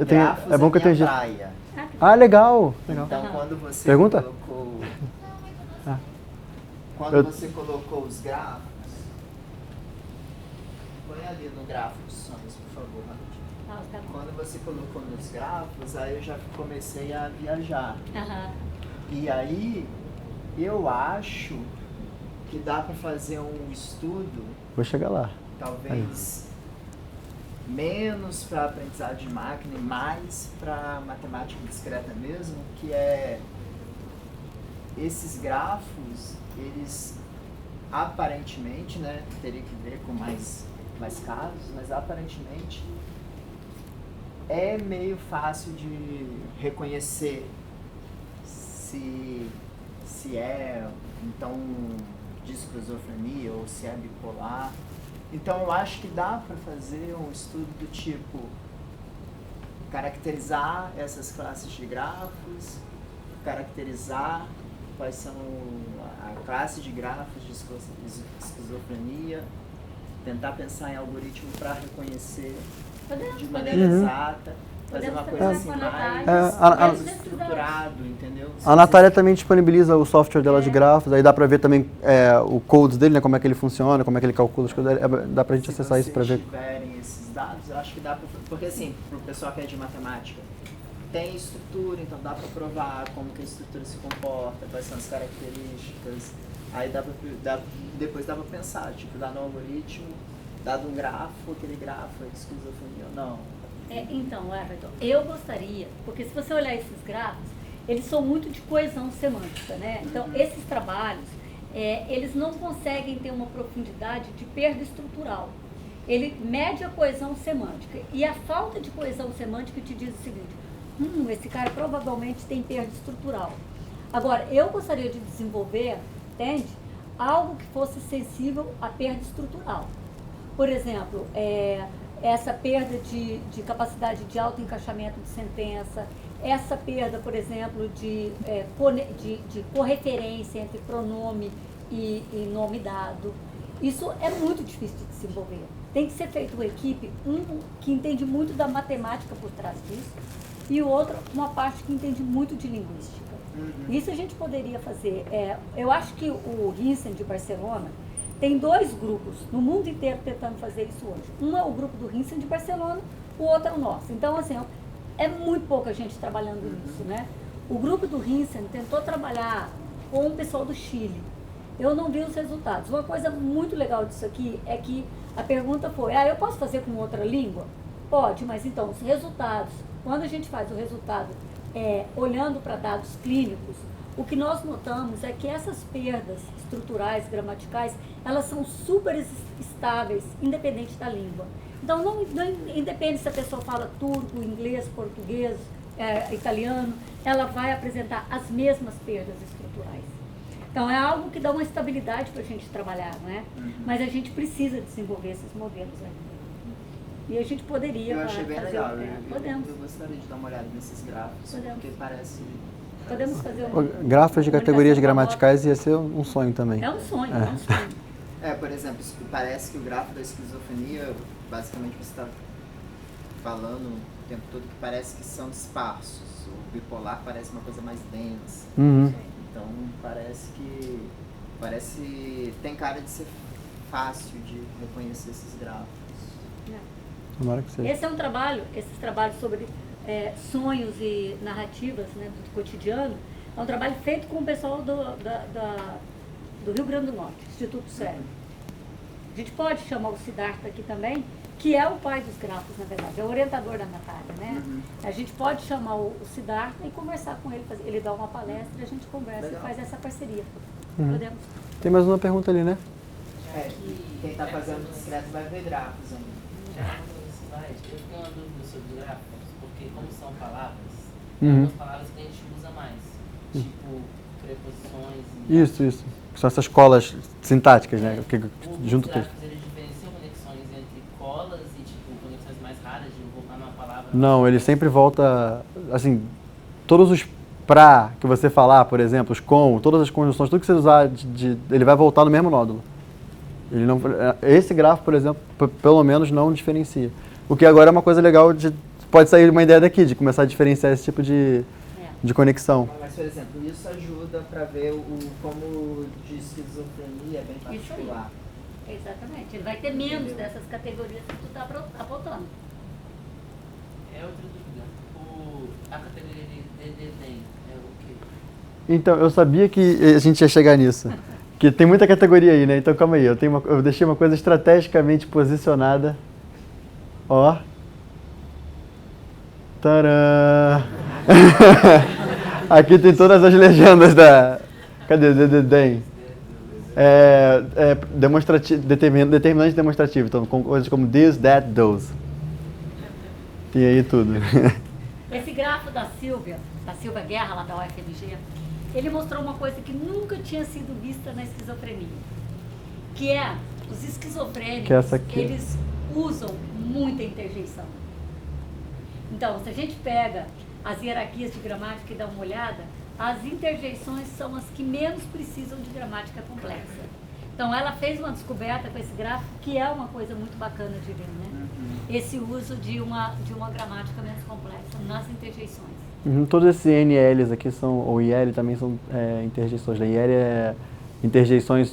grafos é bom que eu minha tenha. praia. Ah, legal. Então, quando você Pergunta? colocou... Ah. Quando você colocou os grafos... Põe ali no grafo dos sonhos, por favor, rapidinho. Ah, tá bom. Quando você colocou nos grafos, aí eu já comecei a viajar. Aham. E aí, eu acho que dá para fazer um estudo, Vou chegar lá. talvez menos para aprendizagem de máquina e mais para matemática discreta mesmo, que é esses grafos, eles aparentemente, né, teria que ver com mais casos, mas aparentemente é meio fácil de reconhecer se é então de esquizofrenia ou se é bipolar. Então eu acho que dá para fazer um estudo do tipo caracterizar essas classes de grafos, caracterizar quais são a classe de grafos de esquizofrenia, tentar pensar em algoritmo para reconhecer de maneira exata, fazer uma coisa assim mais estruturado, entendeu? A Natália também disponibiliza o software dela de grafos, aí dá pra ver também o code dele, né, como é que ele funciona, como é que ele calcula as coisas, dá pra gente acessar isso pra ver. Se tiverem esses dados, eu acho que dá pra... Porque assim, pro pessoal que é de matemática, tem estrutura, então dá pra provar como que a estrutura se comporta, quais são as características, aí depois dá pra pensar, tipo, dá no algoritmo, dado um grafo, aquele grafo é de esquizofrenia ou não. Então, Everton, eu gostaria, porque se você olhar esses grafos, eles são muito de coesão semântica, né? Então, esses trabalhos, eles não conseguem ter uma profundidade de perda estrutural. Ele mede a coesão semântica. E a falta de coesão semântica te diz o seguinte, esse cara provavelmente tem perda estrutural. Agora, eu gostaria de desenvolver, entende? Algo que fosse sensível à perda estrutural. Por exemplo, essa perda de capacidade de autoencaixamento de sentença, essa perda, por exemplo, de correferência entre pronome e nome dado. Isso é muito difícil de desenvolver. Tem que ser feita uma equipe, que entende muito da matemática por trás disso, e o outro, uma parte que entende muito de linguística. Isso a gente poderia fazer. Eu acho que o Rinsen de Barcelona tem 2 grupos no mundo inteiro tentando fazer isso hoje. Um é o grupo do Rinsen de Barcelona, o outro é o nosso. Então, assim, é muito pouca gente trabalhando nisso, né? O grupo do Rinsen tentou trabalhar com o pessoal do Chile. Eu não vi os resultados. Uma coisa muito legal disso aqui é que a pergunta foi, eu posso fazer com outra língua? Pode, mas então, os resultados, quando a gente faz o resultado olhando para dados clínicos, o que nós notamos é que essas perdas estruturais, gramaticais, elas são super estáveis, independente da língua. Então, não independe se a pessoa fala turco, inglês, português, italiano, ela vai apresentar as mesmas perdas estruturais. Então, é algo que dá uma estabilidade para a gente trabalhar, não é? Mas a gente precisa desenvolver esses modelos ainda. E a gente poderia Eu achei bem legal. Podemos. Eu gostaria de dar uma olhada nesses gráficos, porque parece... Podemos fazer Grafos de categorias gramaticais ia ser um sonho também. É um sonho, é um sonho. Por exemplo, parece que o grafo da esquizofrenia, basicamente você está falando o tempo todo que parece que são esparsos. O bipolar parece uma coisa mais densa. Então tem cara de ser fácil de reconhecer esses gráficos. Tomara que seja. Esse é um trabalho, esses trabalhos sobre sonhos e narrativas, né, do cotidiano, É um trabalho feito com o pessoal do Rio Grande do Norte, Instituto Cérebro. A gente pode chamar o Siddhartha aqui também, que é o pai dos grafos, na verdade, é o orientador da Natália, né? A gente pode chamar o Siddhartha e conversar com ele, ele dá uma palestra, a gente conversa e faz essa parceria. Podemos. Tem mais uma pergunta ali, né? Quem está fazendo discreto vai ver grafos ainda. Eu tenho uma dúvida sobre os gráficos, porque como são palavras, tem Uhum. algumas palavras que a gente usa mais, tipo preposições e... Isso. Que são essas colas sintáticas, né? Que junto Os o texto. gráficos, eles diferenciam conexões entre colas e tipo conexões mais raras de voltar numa palavra... Não, ele sempre volta, assim, todos os pra que você falar, por exemplo, os com, todas as conjunções, tudo que você usar, ele vai voltar no mesmo nódulo. Ele não, esse grafo, por exemplo, pelo menos não diferencia. O que agora é uma coisa legal, pode sair uma ideia daqui, de começar a diferenciar esse tipo de conexão. Mas, por exemplo, isso ajuda para ver como de esquizofrenia é bem Isso aí. particular. Exatamente. Ele vai ter menos dessas categorias que tu está apontando. É outra dúvida. A categoria de desdém é o quê? Então, eu sabia que a gente ia chegar nisso. Que tem muita categoria aí, né? Então, calma aí. Eu deixei uma coisa estrategicamente posicionada. Ó. Tcharam! Aqui tem todas as legendas da... Cadê? Dedém. Determinante demonstrativo. Então, com coisas como this, that, those. Tem aí tudo. Esse grafo da Silvia Guerra, lá da UFMG, ele mostrou uma coisa que nunca tinha sido vista na esquizofrenia, que é os esquizofrênicos, Que é essa aqui. eles usam muita interjeição. Então, se a gente pega as hierarquias de gramática e dá uma olhada, as interjeições são as que menos precisam de gramática complexa. Então, ela fez uma descoberta com esse gráfico que é uma coisa muito bacana de ver, né? Esse uso de uma gramática menos complexa nas interjeições. Todos esses NLs aqui são, ou IL também são interjeições. A IL é interjeições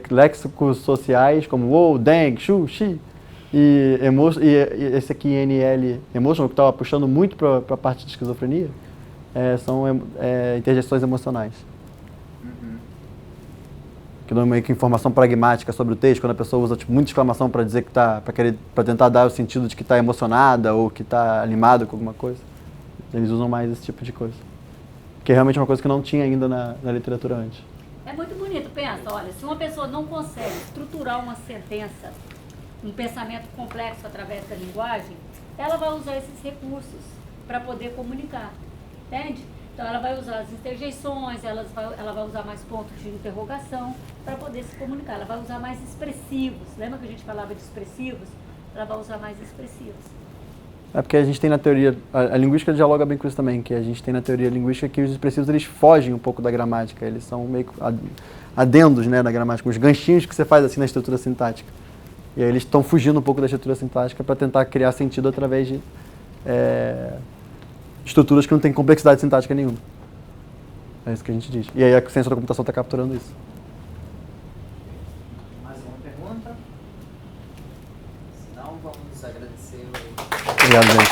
léxicos sociais, como wow, dang, shu, shi. E esse aqui, NL, emotional, que estava puxando muito para a parte de esquizofrenia, são interjeições emocionais. Que dão meio que informação pragmática sobre o texto, quando a pessoa usa muita exclamação para dizer que está, para tentar dar o sentido de que está emocionada ou que está animada com alguma coisa. Eles usam mais esse tipo de coisa. Que é realmente uma coisa que não tinha ainda na literatura antes. É muito bonito, pensa, olha, se uma pessoa não consegue estruturar uma sentença, um pensamento complexo através da linguagem, ela vai usar esses recursos para poder comunicar, entende? Então ela vai usar as interjeições, ela vai usar mais pontos de interrogação para poder se comunicar, ela vai usar mais expressivos, lembra que a gente falava de expressivos? Ela vai usar mais expressivos. É porque a gente tem na teoria, a linguística dialoga bem com isso também, que a gente tem na teoria linguística que os expressivos eles fogem um pouco da gramática, eles são meio que adendos, né, da gramática, os ganchinhos que você faz assim na estrutura sintática. E aí eles estão fugindo um pouco da estrutura sintática para tentar criar sentido através de estruturas que não têm complexidade sintática nenhuma. É isso que a gente diz. E aí a ciência da computação está capturando isso. Mais uma pergunta? Se não, vamos agradecer o... Obrigado, gente.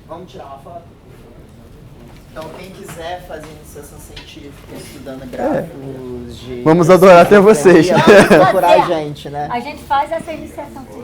Vamos tirar uma foto? Então, quem quiser fazer iniciação científica estudando gráficos de... Vamos adorar ter vocês. Procurar a gente, né? A gente faz essa iniciação científica.